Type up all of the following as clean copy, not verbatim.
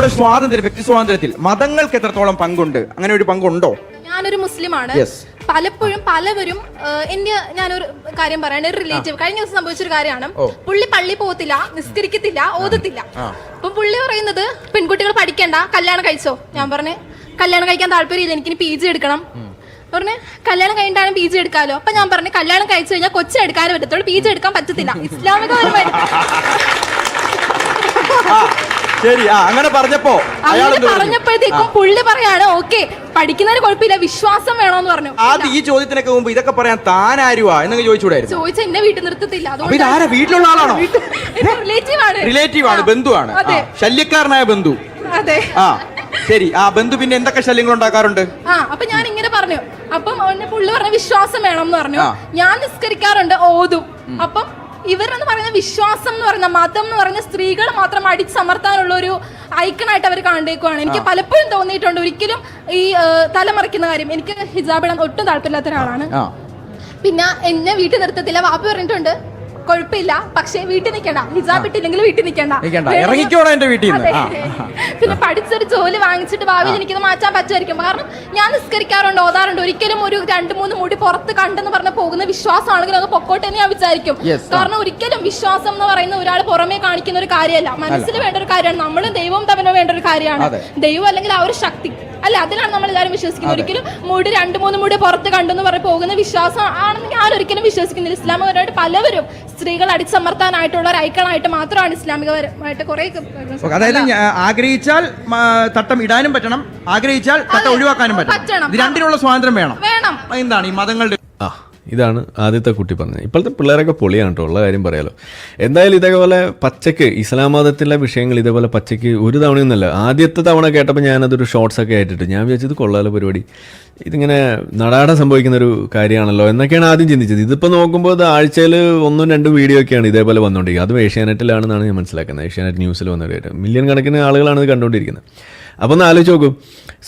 നമ്മുടെ സ്വാതന്ത്ര്യം, വ്യക്തി സ്വാതന്ത്ര്യത്തിൽ മതങ്ങൾക്ക് എത്രത്തോളം പങ്കുണ്ട്? അങ്ങനെ ഒരു പങ്കുണ്ടോ? ഞാനൊരു മുസ്ലിമാണ്. പലപ്പോഴും പലവരും ഞാനൊരു കാര്യം പറയണ, ഒരു റിലേറ്റീവ് കഴിഞ്ഞ ദിവസം സംഭവിച്ചൊരു കാര്യമാണ്. പുള്ളി പള്ളി പോകത്തില്ല, നിസ്കരിക്കത്തില്ല, ഓതത്തില്ല. അപ്പൊ പുള്ളി പറയുന്നത് പെൺകുട്ടികൾ പഠിക്കണ്ട, കല്യാണം കഴിച്ചോ. ഞാൻ പറഞ്ഞു കല്യാണം കഴിക്കാൻ താല്പര്യമില്ല, എനിക്കിനി PG എടുക്കണം. പറഞ്ഞ് കല്യാണം കഴിഞ്ഞിട്ടാണ് PG എടുക്കാലോ. അപ്പൊ ഞാൻ പറഞ്ഞു കല്യാണം കഴിച്ചു കഴിഞ്ഞാൽ കൊച്ചിനെടുക്കാനേ പറ്റത്തുള്ളൂ, PG എടുക്കാൻ പറ്റത്തില്ല. ഇസ്ലാമികപരമായി ശരി, അങ്ങനെ പറഞ്ഞപ്പോഴത്തേക്കും പുള്ളി പറയാണ് ഓക്കെ പഠിക്കുന്നതിന് കുഴപ്പമില്ല, വിശ്വാസം വേണോന്ന് പറഞ്ഞു. ആദ്യം ഈ ചോദ്യത്തിനൊക്കെ മുമ്പ് ഇതൊക്കെ പറയാൻ താൻ ആരുവാ എന്നൊക്കെ ചോദിച്ചുകൂടായിരുന്നു. ചോദിച്ച എന്നെ വീട്ടിൽ നിർത്തത്തില്ല. വീട്ടിലുള്ള ആളാണോ? റിലേറ്റീവ് ആണ്, ബന്ധുവാണ്, ശല്യക്കാരനായ ബന്ധു. അതെ. ശരി, ആ ബന്ധു പിന്നെ എന്തൊക്കെ ശല്യങ്ങൾ ഉണ്ടാക്കാറുണ്ട്? അപ്പൊ ഞാൻ ഇങ്ങനെ പറഞ്ഞു. അപ്പം പുള്ളി പറഞ്ഞ വിശ്വാസം വേണം എന്ന് പറഞ്ഞു. ഞാൻ നിസ്കരിക്കാറുണ്ട്, ഓതും. അപ്പം ഇവരെന്ന് പറയുന്ന വിശ്വാസം എന്ന് പറയുന്ന മതം എന്ന് പറയുന്ന സ്ത്രീകൾ മാത്രം അടിച്ചമർത്താനുള്ള ഒരു ഐക്കണായിട്ട് അവർ കണ്ടേക്കുവാണ്. എനിക്ക് പലപ്പോഴും തോന്നിയിട്ടുണ്ട്, ഒരിക്കലും ഈ തലമറിക്കുന്ന കാര്യം, എനിക്ക് ഹിജാബ് ഇടാൻ ഒട്ടും താല്പര്യമില്ലാത്ത ഒരാളാണ്. പിന്നെ എന്നെ വീട്ടിൽ നിർത്തത്തില്ല. വാപ്പി പറഞ്ഞിട്ടുണ്ട് കുഴപ്പമില്ല, പക്ഷേ വീട്ടിൽ നിൽക്കണ്ട, ഹിജാബ് ഇട്ടില്ലെങ്കിൽ വീട്ടിൽ നിൽക്കണ്ട, ഇറങ്ങിക്കോളാം എന്റെ വീട്ടിൽ നിന്ന്. പിന്നെ പഠിച്ചൊരു ജോലി വാങ്ങിച്ചിട്ട് ഭാവിയിൽ എനിക്കത് മാറ്റാൻ പറ്റുമായിരിക്കും. കാരണം ഞാൻ നിസ്കരിക്കാറുണ്ട്, ഓതാറുണ്ട്. ഒരിക്കലും ഒരു 2-3 മുടി പുറത്ത് കണ്ടെന്ന് പറഞ്ഞ പോകുന്ന വിശ്വാസമാണെങ്കിൽ അത് പൊക്കോട്ടെ എന്ന് ഞാൻ വിചാരിക്കും. കാരണം ഒരിക്കലും വിശ്വാസം എന്ന് പറയുന്ന ഒരാൾ പുറമേ കാണിക്കുന്ന ഒരു കാര്യമല്ല, മനസ്സിൽ വേണ്ട ഒരു കാര്യമാണ്. നമ്മളും ദൈവവും തമ്മിൽ വേണ്ട ഒരു കാര്യമാണ്. ദൈവം അല്ലെങ്കിൽ ആ ഒരു ശക്തി അല്ല, അതിലാണ് നമ്മൾ എല്ലാവരും വിശ്വസിക്കുന്നത്. ഒരിക്കലും 2-3 മുടി പുറത്ത് കണ്ടെന്ന് പറഞ്ഞ് പോകുന്ന വിശ്വാസം ആണെന്ന് ഞാൻ ഒരിക്കലും വിശ്വസിക്കുന്നില്ല. ഇസ്ലാമികപരമായിട്ട് പലവരും സ്ത്രീകൾ അടിച്ചമർത്താനായിട്ടുള്ള ഒരു ഐക്കണായിട്ട് മാത്രമാണ് ഇസ്ലാമികപരമായിട്ട് കുറെ. അതായത് ആഗ്രഹിച്ചാൽ തട്ടം ഇടാനും പറ്റണം, ആഗ്രഹിച്ചാൽ തട്ടം ഒഴിവാക്കാനും പറ്റണം. രണ്ടിനുള്ള സ്വാതന്ത്ര്യം വേണം. എന്താണ് ഈ മതങ്ങളുടെ? ഇതാണ് ആദ്യത്തെ കുട്ടി പറഞ്ഞത്. ഇപ്പോഴത്തെ പിള്ളേരൊക്കെ പൊളിയാണ് കേട്ടോ, ഉള്ള കാര്യം പറയാലോ. എന്തായാലും ഇതേപോലെ പച്ചയ്ക്ക് ഇസ്ലാം മതത്തിലെ വിഷയങ്ങൾ ഇതേപോലെ പച്ചയ്ക്ക് ഒരു തവണയൊന്നുമല്ല, ആദ്യത്തെ തവണ കേട്ടപ്പോൾ ഞാനതൊരു ഷോർട്സ് ഒക്കെ ആയിട്ടിട്ട് ഞാൻ വിചാരിച്ചത് കൊള്ളാലോ പരിപാടി, ഇതിങ്ങനെ നടാടെ സംഭവിക്കുന്ന ഒരു കാര്യമാണല്ലോ എന്നൊക്കെയാണ് ആദ്യം ചിന്തിച്ചത്. ഇതിപ്പോൾ നോക്കുമ്പോൾ ഇത് ആഴ്ചയിൽ 1-2 വീഡിയോ ഒക്കെയാണ് ഇതേപോലെ വന്നുകൊണ്ടിരിക്കുന്നത്. അതും ഏഷ്യാനെറ്റിലാണെന്നാണ് ഞാൻ മനസ്സിലാക്കുന്നത്. ഏഷ്യാനെറ്റ് ന്യൂസിൽ വന്നവരായിട്ട് മില്യൺ കണക്കിന് ആളുകളാണ് ഇത് കണ്ടുകൊണ്ടിരിക്കുന്നത്. അപ്പോൾ ഒന്ന് ആലോചിച്ച് നോക്കൂ,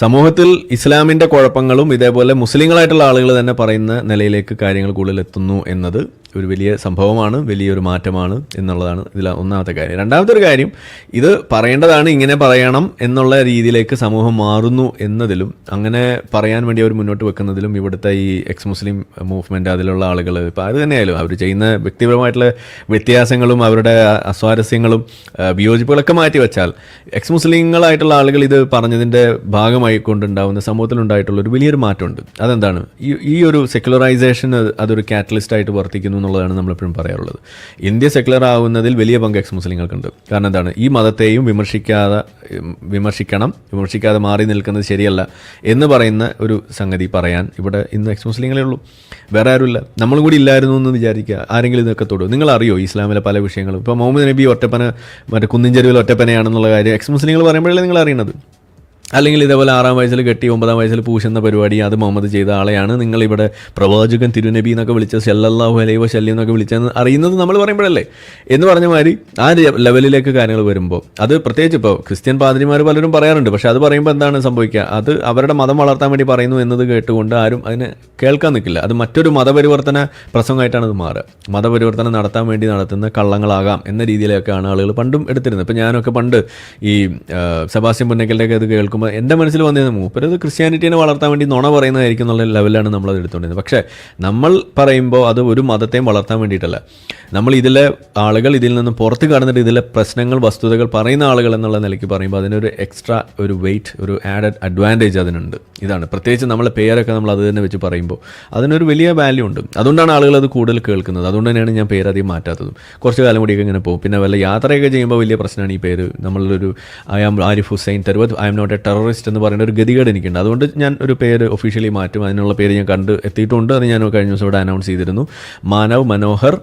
സമൂഹത്തിൽ ഇസ്ലാമിൻ്റെ കുഴപ്പങ്ങളും ഇതേപോലെ മുസ്ലിങ്ങളായിട്ടുള്ള ആളുകൾ തന്നെ പറയുന്ന നിലയിലേക്ക് കാര്യങ്ങൾ കൂടുതൽ എത്തുന്നു എന്നത് ഒരു വലിയ സംഭവമാണ്, വലിയൊരു മാറ്റമാണ് എന്നുള്ളതാണ് ഇതിൽ ഒന്നാമത്തെ കാര്യം. രണ്ടാമത്തെ ഒരു കാര്യം, ഇത് പറയേണ്ടതാണ്, ഇങ്ങനെ പറയണം എന്നുള്ള രീതിയിലേക്ക് സമൂഹം മാറുന്നു എന്നതിലും അങ്ങനെ പറയാൻ വേണ്ടി അവർ മുന്നോട്ട് വെക്കുന്നതിലും ഇവിടുത്തെ ഈ എക്സ് മുസ്ലിം മൂവ്മെൻറ്റ് അതിലുള്ള ആളുകൾ ഇപ്പോൾ അത് തന്നെയായാലും അവർ ചെയ്യുന്ന വ്യക്തിപരമായിട്ടുള്ള വ്യത്യാസങ്ങളും അവരുടെ അസ്വാരസ്യങ്ങളും വിയോജിപ്പുകളൊക്കെ മാറ്റി വെച്ചാൽ എക്സ് മുസ്ലിങ്ങളായിട്ടുള്ള ആളുകൾ ഇത് പറഞ്ഞതിൻ്റെ ഭാഗമായി കൊണ്ടുണ്ടാവുന്ന സമൂഹത്തിലുണ്ടായിട്ടുള്ള ഒരു വലിയൊരു മാറ്റമുണ്ട്. അതെന്താണ്? ഈ ഒരു സെക്യുലറൈസേഷൻ അതൊരു കാറ്റലിസ്റ്റായിട്ട് വർത്തിക്കുന്നു എന്നുള്ളതാണ് നമ്മളെപ്പോഴും പറയാറുള്ളത്. ഇന്ത്യ സെക്യുലർ ആവുന്നതിൽ വലിയ പങ്ക് എക്സ് മുസ്ലിങ്ങൾക്കുണ്ട്. കാരണം എന്താണ്? ഈ മതത്തെയും വിമർശിക്കാതെ മാറി നിൽക്കുന്നത് ശരിയല്ല എന്ന് പറയുന്ന ഒരു സംഗതി പറയാൻ ഇവിടെ ഇന്ന് എക്സ് മുസ്ലിങ്ങളേ ഉള്ളൂ, വേറെ ആരുമില്ല. നമ്മളും കൂടി ഇല്ലായിരുന്നു എന്ന് വിചാരിക്കുക. ആരെങ്കിലും ഇതൊക്കെ തൊടും. നിങ്ങൾ അറിയോ ഇസ്ലാമിലെ പല വിഷയങ്ങളും? ഇപ്പോൾ മുഹമ്മദ് നബി ഒറ്റപ്പന, മറ്റേ കുന്നിൻ ചെരുവിൽ ഒറ്റപ്പനയാണെന്നുള്ള കാര്യം എക്സ് മുസ്ലിങ്ങൾ പറയുമ്പോഴല്ലേ നിങ്ങൾ അറിയണത്. അല്ലെങ്കിൽ ഇതേപോലെ 6-ാം വയസ്സിൽ കെട്ടി 9-ാം വയസ്സിൽ പൂശുന്ന പരിപാടി അത് മുഹമ്മദ് ചെയ്ത ആളെയാണ് നിങ്ങളിവിടെ പ്രവാചകൻ തിരുനബി എന്നൊക്കെ വിളിച്ച സല്ലല്ലാഹു അലൈഹി വസല്ലം എന്നൊക്കെ വിളിച്ചെന്ന് അറിയുന്നത് നമ്മൾ പറയുമ്പോഴല്ലേ എന്ന് പറഞ്ഞ മാതിരി ആ ലെവലിലേക്ക് കാര്യങ്ങൾ വരുമ്പോൾ അത് പ്രത്യേകിച്ച് ഇപ്പോൾ ക്രിസ്ത്യൻ പാതിരിമാർ പലരും പറയാറുണ്ട്. പക്ഷേ അത് പറയുമ്പോൾ എന്താണ് സംഭവിക്കുക? അത് അവരുടെ മതം വളർത്താൻ വേണ്ടി പറയുന്നു എന്നത് കേട്ടുകൊണ്ട് ആരും അതിനെ കേൾക്കാൻ നിൽക്കില്ല. അത് മറ്റൊരു മതപരിവർത്തന പ്രസംഗമായിട്ടാണ് അത് മാറുക. മതപരിവർത്തനം നടത്താൻ വേണ്ടി നടത്തുന്ന കള്ളങ്ങളാകാം എന്ന രീതിയിലൊക്കെയാണ് ആളുകൾ പണ്ടും എടുത്തിരുന്നത്. ഇപ്പോൾ ഞാനൊക്കെ പണ്ട് ഈ സെബാസ്റ്റ്യൻ പുന്നക്കലിൻ്റെയൊക്കെ ഇത് കേൾക്കും എൻ്റെ മനസ്സിൽ വന്നിരുന്ന മൂപ്പരത് ക്രിസ്ത്യാനിറ്റീനെ വളർത്താൻ വേണ്ടി നുണ പറയുന്നതായിരിക്കും എന്നുള്ള ലെവലാണ് നമ്മളത് എടുത്തുകൊണ്ടിരുന്നത്. പക്ഷേ നമ്മൾ പറയുമ്പോൾ അത് ഒരു മതത്തെയും വളർത്താൻ വേണ്ടിയിട്ടല്ല. നമ്മൾ ഇതിലെ ആളുകൾ ഇതിൽ നിന്ന് പുറത്ത് കടന്നിട്ട് ഇതിലെ പ്രശ്നങ്ങൾ വസ്തുതകൾ പറയുന്ന ആളുകൾ എന്നുള്ള നിലയ്ക്ക് പറയുമ്പോൾ അതിനൊരു എക്സ്ട്രാ ഒരു വെയിറ്റ്, ഒരു ആഡഡ് അഡ്വാൻറ്റേജ് അതിനുണ്ട്. ഇതാണ് പ്രത്യേകിച്ച് നമ്മളെ പേരൊക്കെ നമ്മൾ അത് തന്നെ വെച്ച് പറയുമ്പോൾ അതിനൊരു വലിയ വാല്യൂ ഉണ്ട്. അതുകൊണ്ടാണ് ആളുകൾ അത് കൂടുതൽ കേൾക്കുന്നത്. അതുകൊണ്ട് തന്നെയാണ് ഞാൻ പേരധികം മാറ്റാത്തതും. കുറച്ച് കാലം കൂടിയൊക്കെ ഇങ്ങനെ പോകും. പിന്നെ വല്ല യാത്രയൊക്കെ ചെയ്യുമ്പോൾ വലിയ പ്രശ്നമാണ് ഈ പേര്. നമ്മളൊരു I am Arif Hussain Tharuvath, I am not a terrorist എന്ന് പറയുന്ന ഒരു ഗതികേട് എനിക്കുണ്ട്. അതുകൊണ്ട് ഞാൻ ഒരു പേര് ഒഫീഷ്യലി മാറ്റും. അതിനുള്ള പേര് ഞാൻ എത്തിയിട്ടുണ്ട്. അത് ഞാൻ കഴിഞ്ഞ ദിവസം ഇവിടെ അനൗൺസ് ചെയ്തിരുന്നു. മാനവ് മനോഹർ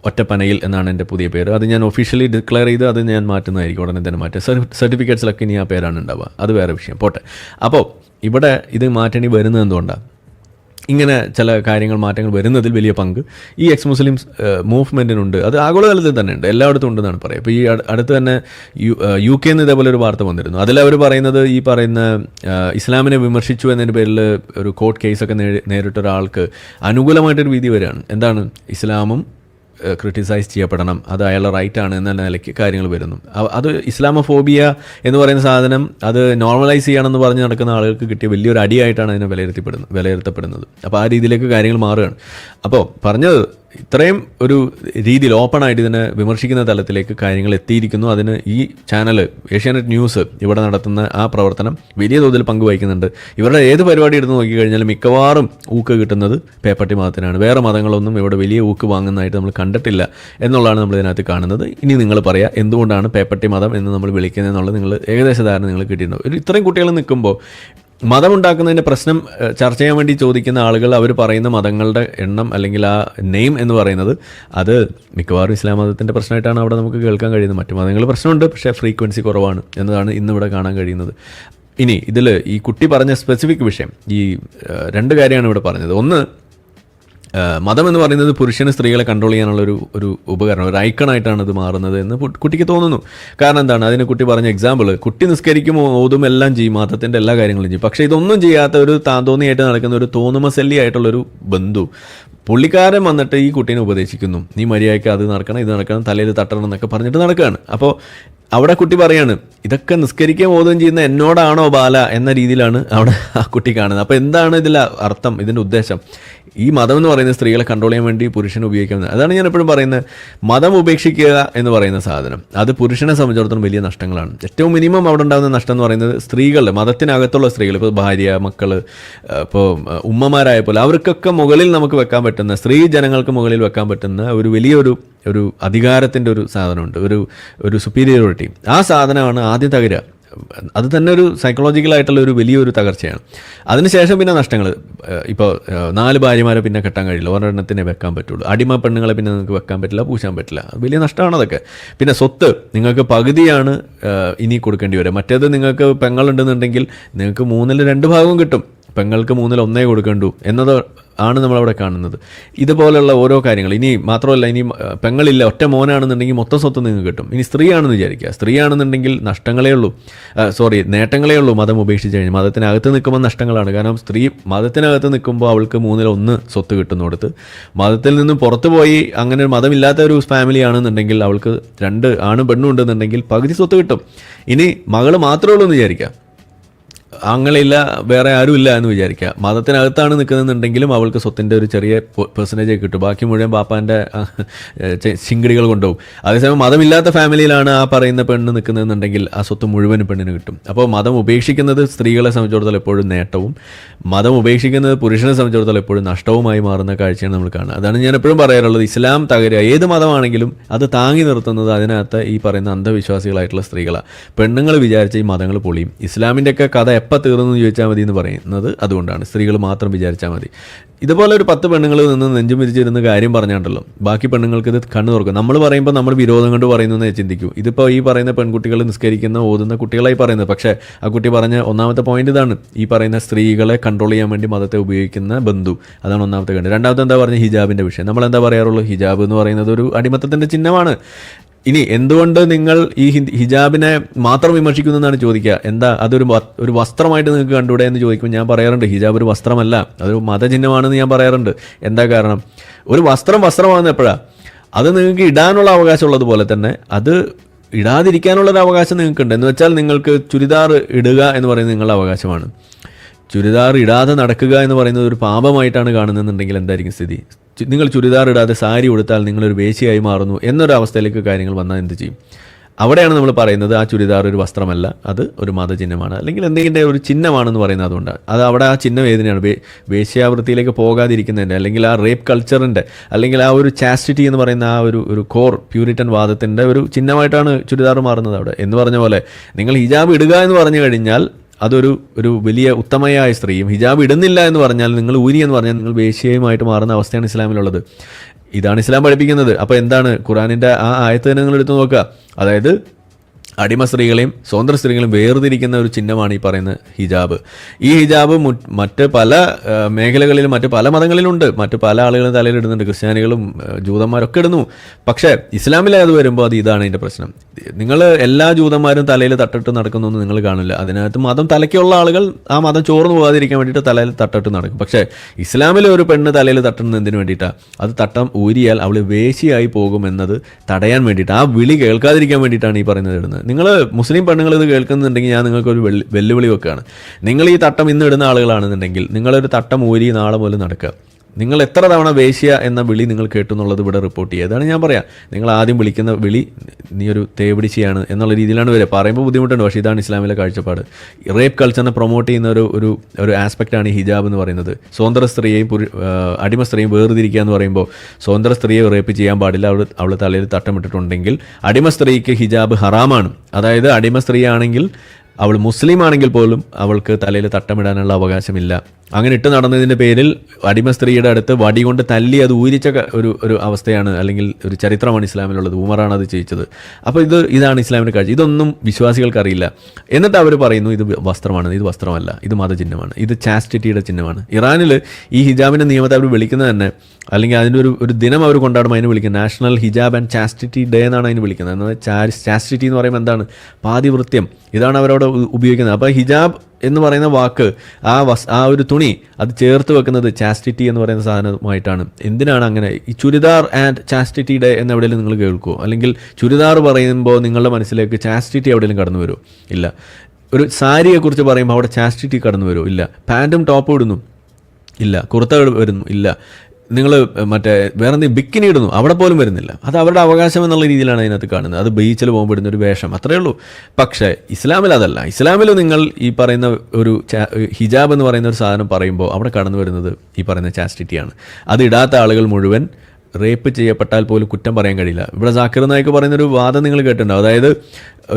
ഒറ്റപ്പനയിൽ എന്നാണ് എൻ്റെ പുതിയ പേര്. അത് ഞാൻ ഒഫീഷ്യലി ഡിക്ലെയർ ചെയ്ത് അത് ഞാൻ മാറ്റുന്നതായിരിക്കും, ഉടനെ തന്നെ മാറ്റുക. സർട്ടിഫിക്കറ്റ്സിലൊക്കെ ഇനി ആ പേരാണ് ഉണ്ടാവുക. അത് വേറെ വിഷയം പോട്ടെ. അപ്പോൾ ഇവിടെ ഇത് മാറ്റേണ്ടി വരുന്നത് എന്തുകൊണ്ടാണ്? ഇങ്ങനെ ചില കാര്യങ്ങൾ മാറ്റങ്ങൾ വരുന്നതിൽ വലിയ പങ്ക് ഈ എക്സ് മുസ്ലിംസ് മൂവ്മെൻറ്റിനുണ്ട്. അത് ആഗോളതലത്തിൽ തന്നെ ഉണ്ട്, എല്ലായിടത്തും ഉണ്ടെന്നാണ് പറയുക. ഇപ്പോൾ ഈ അടുത്ത് തന്നെ UK നിന്ന് ഇതേപോലെ ഒരു വാർത്ത വന്നിരുന്നു. അതിലവർ പറയുന്നത് ഈ പറയുന്ന ഇസ്ലാമിനെ വിമർശിച്ചു എന്നതിൻ്റെ പേരിൽ ഒരു കോർട്ട് കേസൊക്കെ നേരിട്ട ഒരാൾക്ക് അനുകൂലമായിട്ടൊരു വിധി വരികയാണ്. എന്താണ്? ഇസ്ലാമും ക്രിട്ടിസൈസ് ചെയ്യപ്പെടണം, അത് അയാളുടെ റൈറ്റാണ് എന്ന നിലയ്ക്ക് കാര്യങ്ങൾ വരുന്നു. അത് ഇസ്ലാമോഫോബിയ എന്ന് പറയുന്ന സാധനം അത് നോർമലൈസ് ചെയ്യണമെന്ന് പറഞ്ഞ് നടക്കുന്ന ആളുകൾക്ക് കിട്ടിയ വലിയൊരു അടിയായിട്ടാണ് അതിനെ വിലയിരുത്തപ്പെടുന്നത്. അപ്പോൾ ആ രീതിയിലേക്ക് കാര്യങ്ങൾ മാറുകയാണ്. അപ്പോൾ പറഞ്ഞത് ഇത്രയും ഒരു രീതിയിൽ ഓപ്പണായിട്ട് ഇതിനെ വിമർശിക്കുന്ന തലത്തിലേക്ക് കാര്യങ്ങൾ എത്തിയിരിക്കുന്നു. അതിന് ഈ ചാനൽ ഏഷ്യാനെറ്റ് ന്യൂസ് ഇവിടെ നടത്തുന്ന ആ പ്രവർത്തനം വലിയ തോതിൽ പങ്കുവഹിക്കുന്നുണ്ട്. ഇവരുടെ ഏത് പരിപാടി എടുത്ത് നോക്കിക്കഴിഞ്ഞാൽ മിക്കവാറും ഊക്ക് കിട്ടുന്നത് പേപ്പട്ടി മതത്തിനാണ്. വേറെ മതങ്ങളൊന്നും ഇവിടെ വലിയ ഊക്ക് വാങ്ങുന്നതായിട്ട് നമ്മൾ കണ്ടിട്ടില്ല എന്നുള്ളതാണ് നമ്മൾ ഇതിനകത്ത് കാണുന്നത്. ഇനി നിങ്ങൾ പറയുക എന്തുകൊണ്ടാണ് പേപ്പട്ടി മതം എന്ന് നമ്മൾ വിളിക്കുന്നത് എന്നുള്ളത് നിങ്ങൾ ഏകദേശ ധാരണ നിങ്ങൾ കിട്ടിയിട്ടുണ്ടാവും. ഒരു ഇത്രയും കുട്ടികൾ നിൽക്കുമ്പോൾ മതമുണ്ടാക്കുന്നതിൻ്റെ പ്രശ്നം ചർച്ച ചെയ്യാൻ വേണ്ടി ചോദിക്കുന്ന ആളുകൾ അവർ പറയുന്ന മതങ്ങളുടെ എണ്ണം അല്ലെങ്കിൽ ആ നെയിം എന്ന് പറയുന്നത് അത് മിക്കവാറും ഇസ്ലാം മതത്തിൻ്റെ പ്രശ്നമായിട്ടാണ് അവിടെ നമുക്ക് കേൾക്കാൻ കഴിയുന്നത്. മറ്റു മതങ്ങൾ പ്രശ്നമുണ്ട്, പക്ഷേ ഫ്രീക്വൻസി കുറവാണ് എന്നതാണ് ഇന്നിവിടെ കാണാൻ കഴിയുന്നത്. ഇനി ഇതിൽ ഈ കുട്ടി പറഞ്ഞ സ്പെസിഫിക് വിഷയം ഈ രണ്ട് കാര്യമാണ് ഇവിടെ പറഞ്ഞത്. ഒന്ന്, മതം എന്ന് പറയുന്നത് പുരുഷന് സ്ത്രീകളെ കൺട്രോൾ ചെയ്യാനുള്ള ഒരു ഉപകരണം, ഒരു ഐക്കണായിട്ടാണ് ഇത് മാറുന്നത് എന്ന് കുട്ടിക്ക് തോന്നുന്നു. കാരണം എന്താണ്, അതിന് കുട്ടി പറഞ്ഞ എക്സാമ്പിൾ, കുട്ടി നിസ്കരിക്കും, ഓതും, എല്ലാം ചെയ്യും, മതത്തിൻ്റെ എല്ലാ കാര്യങ്ങളും ചെയ്യും. പക്ഷേ ഇതൊന്നും ചെയ്യാത്ത ഒരു താന്തോന്നിയായിട്ട് നടക്കുന്ന ഒരു തോന്നുമസല്ലി ആയിട്ടുള്ളൊരു ബന്ധു പുള്ളിക്കാരൻ വന്നിട്ട് ഈ കുട്ടീനെ ഉപദേശിക്കുന്നു, നീ മര്യാദയ്ക്ക് അത് നടക്കണം, ഇത് നടക്കണം, തലയിൽ തട്ടണം എന്നൊക്കെ പറഞ്ഞിട്ട് നടക്കുകയാണ്. അപ്പോൾ അവിടെ കുട്ടി പറയാണ്, ഇതൊക്കെ നിസ്കരിക്കുകയും ഓതുകയും ചെയ്യുന്ന എന്നോടാണോ ബാല എന്ന രീതിയിലാണ് അവിടെ ആ കുട്ടി കാണുന്നത്. അപ്പോൾ എന്താണ് ഇതിൽ അർത്ഥം, ഇതിൻ്റെ ഉദ്ദേശം? ഈ മതം എന്ന് പറയുന്നത് സ്ത്രീകളെ കൺട്രോൾ ചെയ്യാൻ വേണ്ടി പുരുഷനെ ഉപയോഗിക്കുന്നത്. അതാണ് ഞാൻ എപ്പോഴും പറയുന്നത്, മതം ഉപേക്ഷിക്കുക എന്ന് പറയുന്ന സാധനം അത് പുരുഷനെ സംബന്ധിച്ചിടത്തോളം വലിയ നഷ്ടങ്ങളാണ്. ഏറ്റവും മിനിമം അവിടെ ഉണ്ടാകുന്ന നഷ്ടം എന്ന് പറയുന്നത് സ്ത്രീകളുടെ, മതത്തിനകത്തുള്ള സ്ത്രീകൾ, ഇപ്പോൾ ഭാര്യ, മക്കൾ, ഇപ്പോൾ ഉമ്മമാരായ പോലെ അവർക്കൊക്കെ മുകളിൽ നമുക്ക് വെക്കാൻ പറ്റുന്ന, സ്ത്രീ ജനങ്ങൾക്ക് മുകളിൽ വെക്കാൻ പറ്റുന്ന ഒരു വലിയൊരു അധികാരത്തിൻ്റെ ഒരു സാധനമുണ്ട്, ഒരു സുപ്പീരിയോറിറ്റി. ആ സാധനമാണ് ആദ്യം തകരുക. അത് തന്നെ ഒരു സൈക്കോളജിക്കലായിട്ടുള്ള ഒരു വലിയൊരു തകർച്ചയാണ്. അതിനുശേഷം പിന്നെ നഷ്ടങ്ങൾ, ഇപ്പോൾ 4 ഭാര്യമാരെ പിന്നെ കെട്ടാൻ കഴിയില്ല, ഒരെണ്ണത്തിനെ വെക്കാൻ പറ്റുള്ളൂ. അടിമ പെണ്ണുങ്ങളെ പിന്നെ നിങ്ങൾക്ക് വെക്കാൻ പറ്റില്ല, പൂശാൻ പറ്റില്ല. വലിയ നഷ്ടമാണ് അതൊക്കെ. പിന്നെ സ്വത്ത് നിങ്ങൾക്ക് പകുതിയാണ് ഇനി കൊടുക്കേണ്ടി വരിക. മറ്റേത് നിങ്ങൾക്ക് പെങ്ങളുണ്ടെന്നുണ്ടെങ്കിൽ നിങ്ങൾക്ക് 2 ഭാഗവും കിട്ടും, പെങ്ങൾക്ക് 1 കൊടുക്കേണ്ടു എന്നത് ആണ് നമ്മളവിടെ കാണുന്നത്. ഇതുപോലുള്ള ഓരോ കാര്യങ്ങൾ. ഇനി മാത്രമല്ല, ഇനി പെങ്ങളില്ല, ഒറ്റ മോനാണെന്നുണ്ടെങ്കിൽ മൊത്തം സ്വത്ത് നിങ്ങൾക്ക് കിട്ടും. ഇനി സ്ത്രീയാണെന്ന് വിചാരിക്കുക, സ്ത്രീയാണെന്നുണ്ടെങ്കിൽ നഷ്ടങ്ങളേ ഉള്ളൂ, നേട്ടങ്ങളേ ഉള്ളൂ. മതം ഉപേക്ഷിച്ച് കഴിഞ്ഞാൽ മതത്തിനകത്ത് നിൽക്കുമ്പോൾ നഷ്ടങ്ങളാണ്. കാരണം സ്ത്രീ മതത്തിനകത്ത് നിൽക്കുമ്പോൾ അവൾക്ക് 1 സ്വത്ത് കിട്ടുന്നിടത്ത്, മതത്തിൽ നിന്നും പുറത്തു പോയി അങ്ങനെ മതമില്ലാത്ത ഒരു ഫാമിലി ആണെന്നുണ്ടെങ്കിൽ അവൾക്ക് 2 ആണും പെണ്ണും ഉണ്ടെന്നുണ്ടെങ്കിൽ പകുതി സ്വത്ത് കിട്ടും. ഇനി മകൾ മാത്രമേ ഉള്ളൂ എന്ന് വിചാരിക്കുക, ആങ്ങളില്ല, വേറെ ആരുമില്ല എന്ന് വിചാരിക്കുക, മതത്തിനകത്താണ് നിൽക്കുന്നതെന്നുണ്ടെങ്കിലും അവൾക്ക് സ്വത്തിൻ്റെ ഒരു ചെറിയ പെർസെൻറ്റേജ് കിട്ടും, ബാക്കി മുഴുവൻ പാപ്പാൻ്റെ ശിങ്കിടികൾ കൊണ്ടുപോകും. അതേസമയം മതമില്ലാത്ത ഫാമിലിയിലാണ് ആ പറയുന്ന പെണ്ണ് നിൽക്കുന്നതെന്നുണ്ടെങ്കിൽ ആ സ്വത്ത് മുഴുവനും പെണ്ണിന് കിട്ടും. അപ്പോൾ മതം ഉപേക്ഷിക്കുന്നത് സ്ത്രീകളെ സംബന്ധിച്ചിടത്തോളം എപ്പോഴും നേട്ടവും, മതം ഉപേക്ഷിക്കുന്നത് പുരുഷനെ സംബന്ധിച്ചിടത്തോളം എപ്പോഴും നഷ്ടവുമായി മാറുന്ന കാഴ്ചയാണ് നമ്മൾ കാണുന്നത്. അതാണ് ഞാൻ എപ്പോഴും പറയാറുള്ളത്, ഇസ്ലാം തകരുക, ഏത് മതമാണെങ്കിലും അത് താങ്ങി നിർത്തുന്നത് അതിനകത്ത് ഈ പറയുന്ന അന്ധവിശ്വാസികളായിട്ടുള്ള സ്ത്രീകളാണ്. പെണ്ണുങ്ങൾ വിചാരിച്ച ഈ മതങ്ങൾ പൊളിയും. ഇസ്ലാമിൻ്റെയൊക്കെ കഥ എപ്പോൾ തീർന്നു ചോദിച്ചാൽ മതി എന്ന് പറയുന്നത് അതുകൊണ്ടാണ്. സ്ത്രീകൾ മാത്രം വിചാരിച്ചാൽ മതി. ഇതുപോലെ ഒരു 10 പെണ്ണുങ്ങൾ നിന്ന് നെഞ്ചും വിരിച്ചിരുന്ന കാര്യം പറഞ്ഞാണ്ടല്ലോ ബാക്കി പെണ്ണുങ്ങൾക്ക് ഇത് കണ്ണു തുറക്കും. നമ്മൾ പറയുമ്പോൾ നമ്മൾ വിരോധം കൊണ്ട് പറയുന്നതെന്ന് ചിന്തിക്കൂ. ഇതിപ്പോൾ ഈ പറയുന്ന പെൺകുട്ടികൾ നിസ്കരിക്കുന്ന, ഓതുന്ന കുട്ടികളായി പറയുന്നത്. പക്ഷേ ആ കുട്ടി പറഞ്ഞ ഒന്നാമത്തെ പോയിന്റ് ഇതാണ്, ഈ പറയുന്ന സ്ത്രീകളെ കൺട്രോൾ ചെയ്യാൻ വേണ്ടി മതത്തെ ഉപയോഗിക്കുന്ന ബന്ധു. അതാണ് ഒന്നാമത്തെ കാര്യം. രണ്ടാമത്തെ എന്താ പറഞ്ഞ ഹിജാബിൻ്റെ വിഷയം. നമ്മൾ എന്താ പറയാറുള്ളൂ, ഹിജാബ് എന്ന് പറയുന്നത് ഒരു അടിമത്തത്തിൻ്റെ ചിഹ്നമാണ്. ഇനി എന്തുകൊണ്ട് നിങ്ങൾ ഈ ഹിജാബിനെ മാത്രം വിമർശിക്കുന്നു എന്നാണ് ചോദിക്കുക. എന്താ ഒരു വസ്ത്രമായിട്ട് നിങ്ങൾക്ക് കണ്ടുകൂടെ എന്ന് ചോദിക്കുമ്പോൾ ഞാൻ പറയാറുണ്ട്, ഹിജാബ് ഒരു വസ്ത്രമല്ല, അതൊരു മതചിഹ്നമാണെന്ന് ഞാൻ പറയാറുണ്ട്. എന്താ കാരണം, ഒരു വസ്ത്രമാകുന്ന എപ്പോഴാണ്, അത് നിങ്ങൾക്ക് ഇടാനുള്ള അവകാശമുള്ളതുപോലെ തന്നെ അത് ഇടാതിരിക്കാനുള്ളൊരു അവകാശം നിങ്ങൾക്കുണ്ട്. എന്ന് വെച്ചാൽ നിങ്ങൾക്ക് ചുരിദാർ ഇടുക എന്ന് പറയുന്നത് നിങ്ങളുടെ അവകാശമാണ്. ചുരിദാർ ഇടാതെ നടക്കുക എന്ന് പറയുന്നത് ഒരു പാപമായിട്ടാണ് കാണുന്നതെന്നുണ്ടെങ്കിൽ എന്തായിരിക്കും സ്ഥിതി? നിങ്ങൾ ചുരിദാർ ഇടാതെ സാരി ഉടുത്താൽ നിങ്ങളൊരു വേശ്യയായി മാറുന്നു എന്നൊരവസ്ഥയിലേക്ക് കാര്യങ്ങൾ വന്നാൽ എന്ത് ചെയ്യും? അവിടെയാണ് നമ്മൾ പറയുന്നത് ആ ചുരിദാർ ഒരു വസ്ത്രമല്ല, അത് ഒരു മതചിഹ്നമാണ്, അല്ലെങ്കിൽ എന്തെങ്കിലും ഒരു ചിഹ്നമാണെന്ന് പറയുന്നത്. അതുകൊണ്ടാണ് അത് അവിടെ ആ ചിഹ്നം ഏതിനാണ്, വേശ്യാവൃത്തിയിലേക്ക് പോകാതിരിക്കുന്നതിൻ്റെ, അല്ലെങ്കിൽ ആ റേപ്പ് കൾച്ചറിൻ്റെ, അല്ലെങ്കിൽ ആ ഒരു ചാസ്റ്റിറ്റി എന്ന് പറയുന്ന ആ ഒരു കോർ പ്യൂരിറ്റൻ വാദത്തിൻ്റെ ഒരു ചിഹ്നമായിട്ടാണ് ചുരിദാർ മാറുന്നത് അവിടെ. എന്ന് പറഞ്ഞ പോലെ നിങ്ങൾ ഹിജാബ് ഇടുക എന്ന് പറഞ്ഞു കഴിഞ്ഞാൽ അതൊരു വലിയ ഉത്തമയായ സ്ത്രീയും, ഹിജാബ് ഇടുന്നില്ല എന്ന് പറഞ്ഞാൽ, നിങ്ങൾ ഊരി എന്ന് പറഞ്ഞാൽ നിങ്ങൾ വേശ്യയുമായിട്ട് മാറുന്ന അവസ്ഥയാണ് ഇസ്ലാമിലുള്ളത്. ഇതാണ് ഇസ്ലാം പഠിപ്പിക്കുന്നത്. അപ്പോൾ എന്താണ് ഖുറാനിൻ്റെ ആ ആയത്ത് തന്നെ നിങ്ങൾ എടുത്ത് നോക്കുക. അതായത് അടിമ സ്ത്രീകളെയും സ്വതന്ത്ര സ്ത്രീകളെയും വേർതിരിക്കുന്ന ഒരു ചിഹ്നമാണ് ഈ പറയുന്ന ഹിജാബ്. ഈ ഹിജാബ് മറ്റ് പല മേഖലകളിലും മറ്റ് പല മതങ്ങളിലുണ്ട്, മറ്റ് പല ആളുകളും തലയിൽ ഇടുന്നുണ്ട്, ക്രിസ്ത്യാനികളും ജൂതന്മാരൊക്കെ ഇടുന്നു. പക്ഷേ ഇസ്ലാമിലെ അത് വരുമ്പോൾ അത് ഇതാണ് അതിൻ്റെ പ്രശ്നം. നിങ്ങൾ എല്ലാ ജൂതന്മാരും തലയിൽ തട്ടിട്ട് നടക്കുന്നൊന്നും നിങ്ങൾ കാണില്ല. അതിനകത്ത് മതം തലയ്ക്കുള്ള ആളുകൾ ആ മതം ചോർന്നു പോകാതിരിക്കാൻ വേണ്ടിയിട്ട് തലയിൽ തട്ടിട്ട് നടക്കും. പക്ഷേ ഇസ്ലാമിലെ ഒരു പെണ്ണ് തലയിൽ തട്ടുന്നത് എന്തിനു വേണ്ടിയിട്ടാണ്? അത് തട്ടം ഊരിയാൽ അവൾ വേശിയായി പോകുമെന്നത് തടയാൻ വേണ്ടിയിട്ട്, ആ വിളി കേൾക്കാതിരിക്കാൻ വേണ്ടിയിട്ടാണ് ഈ പറയുന്നത് ഇടുന്നത്. നിങ്ങൾ മുസ്ലിം പെണ്ണുങ്ങൾ ഇത് കേൾക്കുന്നുണ്ടെങ്കിൽ ഞാൻ നിങ്ങൾക്കൊരു വെല്ലുവിളി വെക്കുകയാണ്. നിങ്ങൾ ഈ തട്ടം ഇന്ന് ഇടുന്ന ആളുകളാണെന്നുണ്ടെങ്കിൽ നിങ്ങളൊരു തട്ടം ഊരി നാളെ മുതൽ നടക്കുക. നിങ്ങൾ എത്ര തവണ വേശ്യ എന്ന വിളി നിങ്ങൾ കേട്ടു എന്നുള്ളത് ഇവിടെ റിപ്പോർട്ട് ചെയ്യുക. അതാണ് ഞാൻ പറയാം. നിങ്ങൾ ആദ്യം വിളിക്കുന്ന വിളി നീ ഒരു തേവിടിച്ചയാണ് എന്നുള്ള രീതിയിലാണ് വരിക. പറയുമ്പോൾ ബുദ്ധിമുട്ടുണ്ട്, പക്ഷേ ഇതാണ് ഇസ്ലാമിലെ കാഴ്ചപ്പാട്. റേപ്പ് കൾച്ചറിനെ പ്രൊമോട്ട് ചെയ്യുന്ന ഒരു ആസ്പെക്റ്റാണ് ഈ ഹിജാബ് എന്ന് പറയുന്നത്. സ്വതന്ത്ര സ്ത്രീയെയും അടിമ സ്ത്രീയും വേർതിരിക്കുക എന്ന് പറയുമ്പോൾ സ്വതന്ത്ര സ്ത്രീയെ റേപ്പ് ചെയ്യാൻ പാടില്ല. അവൾ തലയിൽ തട്ടമിട്ടിട്ടുണ്ടെങ്കിൽ അടിമ സ്ത്രീക്ക് ഹിജാബ് ഹറാമാണ്. അതായത് അടിമ സ്ത്രീ ആണെങ്കിൽ, അവൾ മുസ്ലിം ആണെങ്കിൽ പോലും അവൾക്ക് തലയിൽ തട്ടമിടാനുള്ള അവകാശമില്ല. അങ്ങനെ ഇട്ട് നടന്നതിൻ്റെ പേരിൽ അടിമ സ്ത്രീയുടെ അടുത്ത് വടി കൊണ്ട് തല്ലി അത് ഊരിച്ച ഒരു അവസ്ഥയാണ്, അല്ലെങ്കിൽ ഒരു ചരിത്രമാണ് ഇസ്ലാമിലുള്ളത്. ഉമറാണ് അത് ചെയ്യിച്ചത്. അപ്പോൾ ഇതാണ് ഇസ്ലാമിൻ്റെ കാഴ്ച. ഇതൊന്നും വിശ്വാസികൾക്ക് അറിയില്ല. എന്നിട്ട് അവർ പറയുന്നു ഇത് വസ്ത്രമാണ്. ഇത് വസ്ത്രമല്ല, ഇത് മതചിഹ്നമാണ്, ഇത് ചാസ്റ്റിറ്റിയുടെ ചിഹ്നമാണ്. ഇറാനിൽ ഈ ഹിജാബിൻ്റെ നിയമത്തെ അവർ വിളിക്കുന്നത് തന്നെ, അല്ലെങ്കിൽ അതിൻ്റെ ഒരു ദിനം അവർ കൊണ്ടാടുമ്പോൾ അതിന് വിളിക്കുന്നത് national hijab and chastity day എന്നാണ് അതിന് വിളിക്കുന്നത്. എന്നാൽ ചാസ്റ്റിറ്റി എന്ന് പറയുമ്പോൾ എന്താണ്? പാതിവൃത്യം. ഇതാണ് അവരവിടെ ഉപയോഗിക്കുന്നത്. അപ്പോൾ ഹിജാബ് എന്ന് പറയുന്ന വാക്ക്, ആ ഒരു തുണി അത് ചേർത്ത് വെക്കുന്നത് ചാസ്റ്റിറ്റി എന്ന് പറയുന്ന സാധനമായിട്ടാണ്. എന്തിനാണ് അങ്ങനെ? ഈ ചുരിദാർ ആൻഡ് ചാസ്റ്റിറ്റി ഡേ എന്ന് എവിടെയെങ്കിലും നിങ്ങൾ കേൾക്കുമോ? അല്ലെങ്കിൽ ചുരിദാർ പറയുമ്പോൾ നിങ്ങളുടെ മനസ്സിലേക്ക് ചാസ്റ്റിറ്റി എവിടെയെങ്കിലും കടന്നു വരുമോ? ഇല്ല. ഒരു സാരിയെക്കുറിച്ച് പറയുമ്പോൾ അവിടെ ചാസ്റ്റിറ്റി കടന്നു വരുമോ? ഇല്ല. പാൻറ്റും ടോപ്പും ഇടുന്നു? ഇല്ല. കുർത്ത വരുന്നു? ഇല്ല. നിങ്ങൾ മറ്റേ വേറെ എന്തെങ്കിലും ബിക്കിനി ഇടുന്നു? അവിടെ പോലും വരുന്നില്ല. അത് അവരുടെ അവകാശം എന്നുള്ള രീതിയിലാണ് അതിനകത്ത് കാണുന്നത്. അത് ബീച്ചിൽ പോകുമ്പോൾ ഇടുന്ന ഒരു വേഷം, അത്രയേ ഉള്ളൂ. പക്ഷേ ഇസ്ലാമിൽ അതല്ല. ഇസ്ലാമിൽ നിങ്ങൾ ഈ പറയുന്ന ഒരു ഹിജാബ് എന്ന് പറയുന്ന ഒരു സാധനം പറയുമ്പോൾ അവിടെ കടന്നു വരുന്നത് ഈ പറയുന്ന ചാസ്റ്റിറ്റിയാണ്. അത് ഇടാത്ത ആളുകൾ മുഴുവൻ റേപ്പ് ചെയ്യപ്പെട്ടാൽ പോലും കുറ്റം പറയാൻ കഴിയില്ല. ഇവിടെ ജാക്കിർ നായിക്ക് പറയുന്നൊരു വാദം നിങ്ങൾ കേട്ടിട്ടുണ്ടാവും. അതായത്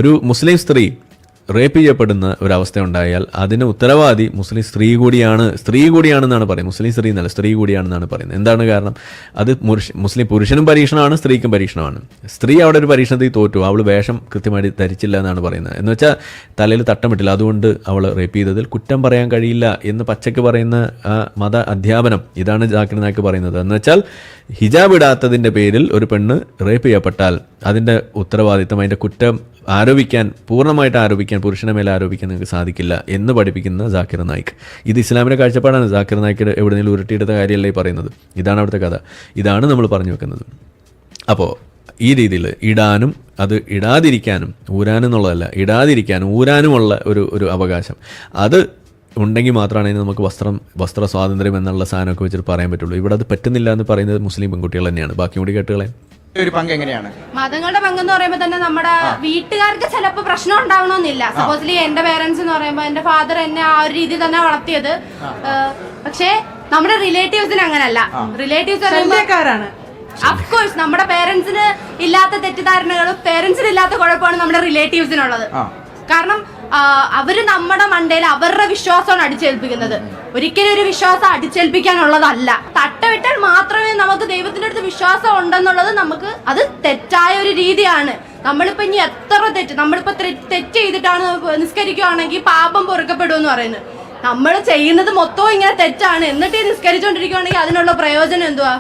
ഒരു മുസ്ലിം സ്ത്രീ റേപ്പ് ചെയ്യപ്പെടുന്ന ഒരവസ്ഥ ഉണ്ടായാൽ അതിന് ഉത്തരവാദി മുസ്ലിം സ്ത്രീ കൂടിയാണെന്നാണ് പറയുന്നത്. മുസ്ലിം സ്ത്രീ എന്നല്ല, സ്ത്രീ കൂടിയാണെന്നാണ് പറയുന്നത്. എന്താണ് കാരണം? അത് മുസ്ലിം പുരുഷനും പരീക്ഷണമാണ്, സ്ത്രീക്കും പരീക്ഷണമാണ്. സ്ത്രീ അവിടെ ഒരു പരീക്ഷണത്തിൽ തോറ്റു, അവൾ വേഷം കൃത്യമായിട്ട് ധരിച്ചില്ല എന്നാണ് പറയുന്നത്. എന്ന് വെച്ചാൽ തലയിൽ തട്ടമിട്ടില്ല, അതുകൊണ്ട് അവൾ റേപ്പ് ചെയ്തതിൽ കുറ്റം പറയാൻ കഴിയില്ല എന്ന് പച്ചയ്ക്ക് പറയുന്ന മത അധ്യാപനം. ഇതാണ് ജാക്കിർ നായിക്ക് പറയുന്നത്. എന്ന് വെച്ചാൽ ഹിജാബ് ഇടാത്തതിൻ്റെ പേരിൽ ഒരു പെണ്ണ് റേപ്പ് ചെയ്യപ്പെട്ടാൽ അതിൻ്റെ ഉത്തരവാദിത്തം, അതിൻ്റെ കുറ്റം പൂർണ്ണമായിട്ട് ആരോപിക്കാൻ, പുരുഷനെ മേലെ ആരോപിക്കാൻ നിങ്ങൾക്ക് സാധിക്കില്ല എന്ന് പഠിപ്പിക്കുന്ന ജാക്കിർ നായിക്. ഇത് ഇസ്ലാമിൻ്റെ കാഴ്ചപ്പാടാണ്. ജാക്കിർ നായിക്ക് എവിടെയെങ്കിലും ഉരുട്ടിയെടുത്ത കാര്യമല്ല ഈ പറയുന്നത്. ഇതാണ് അവിടുത്തെ കഥ. ഇതാണ് നമ്മൾ പറഞ്ഞു വെക്കുന്നത്. അപ്പോൾ ഈ രീതിയിൽ ഇടാനും അത് ഇടാതിരിക്കാനും, ഊരാനും എന്നുള്ളതല്ല, ഇടാതിരിക്കാനും ഊരാനുമുള്ള ഒരു അവകാശം അത് ഉണ്ടെങ്കിൽ മാത്രമാണ് നമുക്ക് വസ്ത്ര സ്വാതന്ത്ര്യം എന്നുള്ള സാധനമൊക്കെ വെച്ചിട്ട് പറയാൻ പറ്റുള്ളൂ. ഇവിടെ അത് പറ്റുന്നില്ല എന്ന് പറയുന്നത് മുസ്ലിം പെൺകുട്ടികൾ തന്നെയാണ്. ബാക്കി കൂടി കേട്ടുകളെ ഒരു പങ്ക് എങ്ങനെയാണ്? മതങ്ങളുടെ പങ്കെന്ന് പറയുമ്പോൾ തന്നെ നമ്മുടെ വീട്ടുകാർക്ക് ചിലപ്പോൾ പ്രശ്നം ഉണ്ടാവണമെന്നില്ല. സപ്പോസ്ലി എന്റെ പേരൻസ് എന്ന് പറയുമ്പോൾ എന്റെ ഫാദർ എന്നെ ആ ഒരു രീതിയിൽ തന്നെ വളർത്തിയത്. പക്ഷേ നമ്മുടെ റിലേറ്റീവ്സിന് അങ്ങനല്ല. റിലേറ്റീവ്സ് അഫ്കോഴ്സ് നമ്മുടെ പേരൻസിന് ഇല്ലാത്ത തെറ്റിദ്ധാരണകളും പേരൻസിന് ഇല്ലാത്ത കുഴപ്പമാണ് നമ്മുടെ റിലേറ്റീവ്സിനുള്ളത്. കാരണം അവര് നമ്മുടെ മണ്ടയിൽ അവരുടെ വിശ്വാസമാണ് അടിച്ചേൽപ്പിക്കുന്നത്. ഒരിക്കലും ഒരു വിശ്വാസം അടിച്ചേൽപ്പിക്കാനുള്ളതല്ല. തട്ടവിട്ടാൽ മാത്രമേ നമുക്ക് ദൈവത്തിന്റെ അടുത്ത് വിശ്വാസം ഉണ്ടെന്നുള്ളത് നമുക്ക് അത് തെറ്റായ ഒരു രീതിയാണ്. നമ്മളിപ്പോ ഇനി എത്ര നമ്മളിപ്പോ തെറ്റ് ചെയ്തിട്ടാണ് നിസ്കരിക്കുകയാണെങ്കിൽ പാപം പൊറുക്കപ്പെടുമെന്ന് പറയുന്നത്. നമ്മൾ ചെയ്യുന്നത് മൊത്തവും ഇങ്ങനെ തെറ്റാണ്. എന്നിട്ട് നിസ്കരിച്ചുകൊണ്ടിരിക്കുകയാണെങ്കിൽ അതിനുള്ള പ്രയോജനം എന്തുവാ?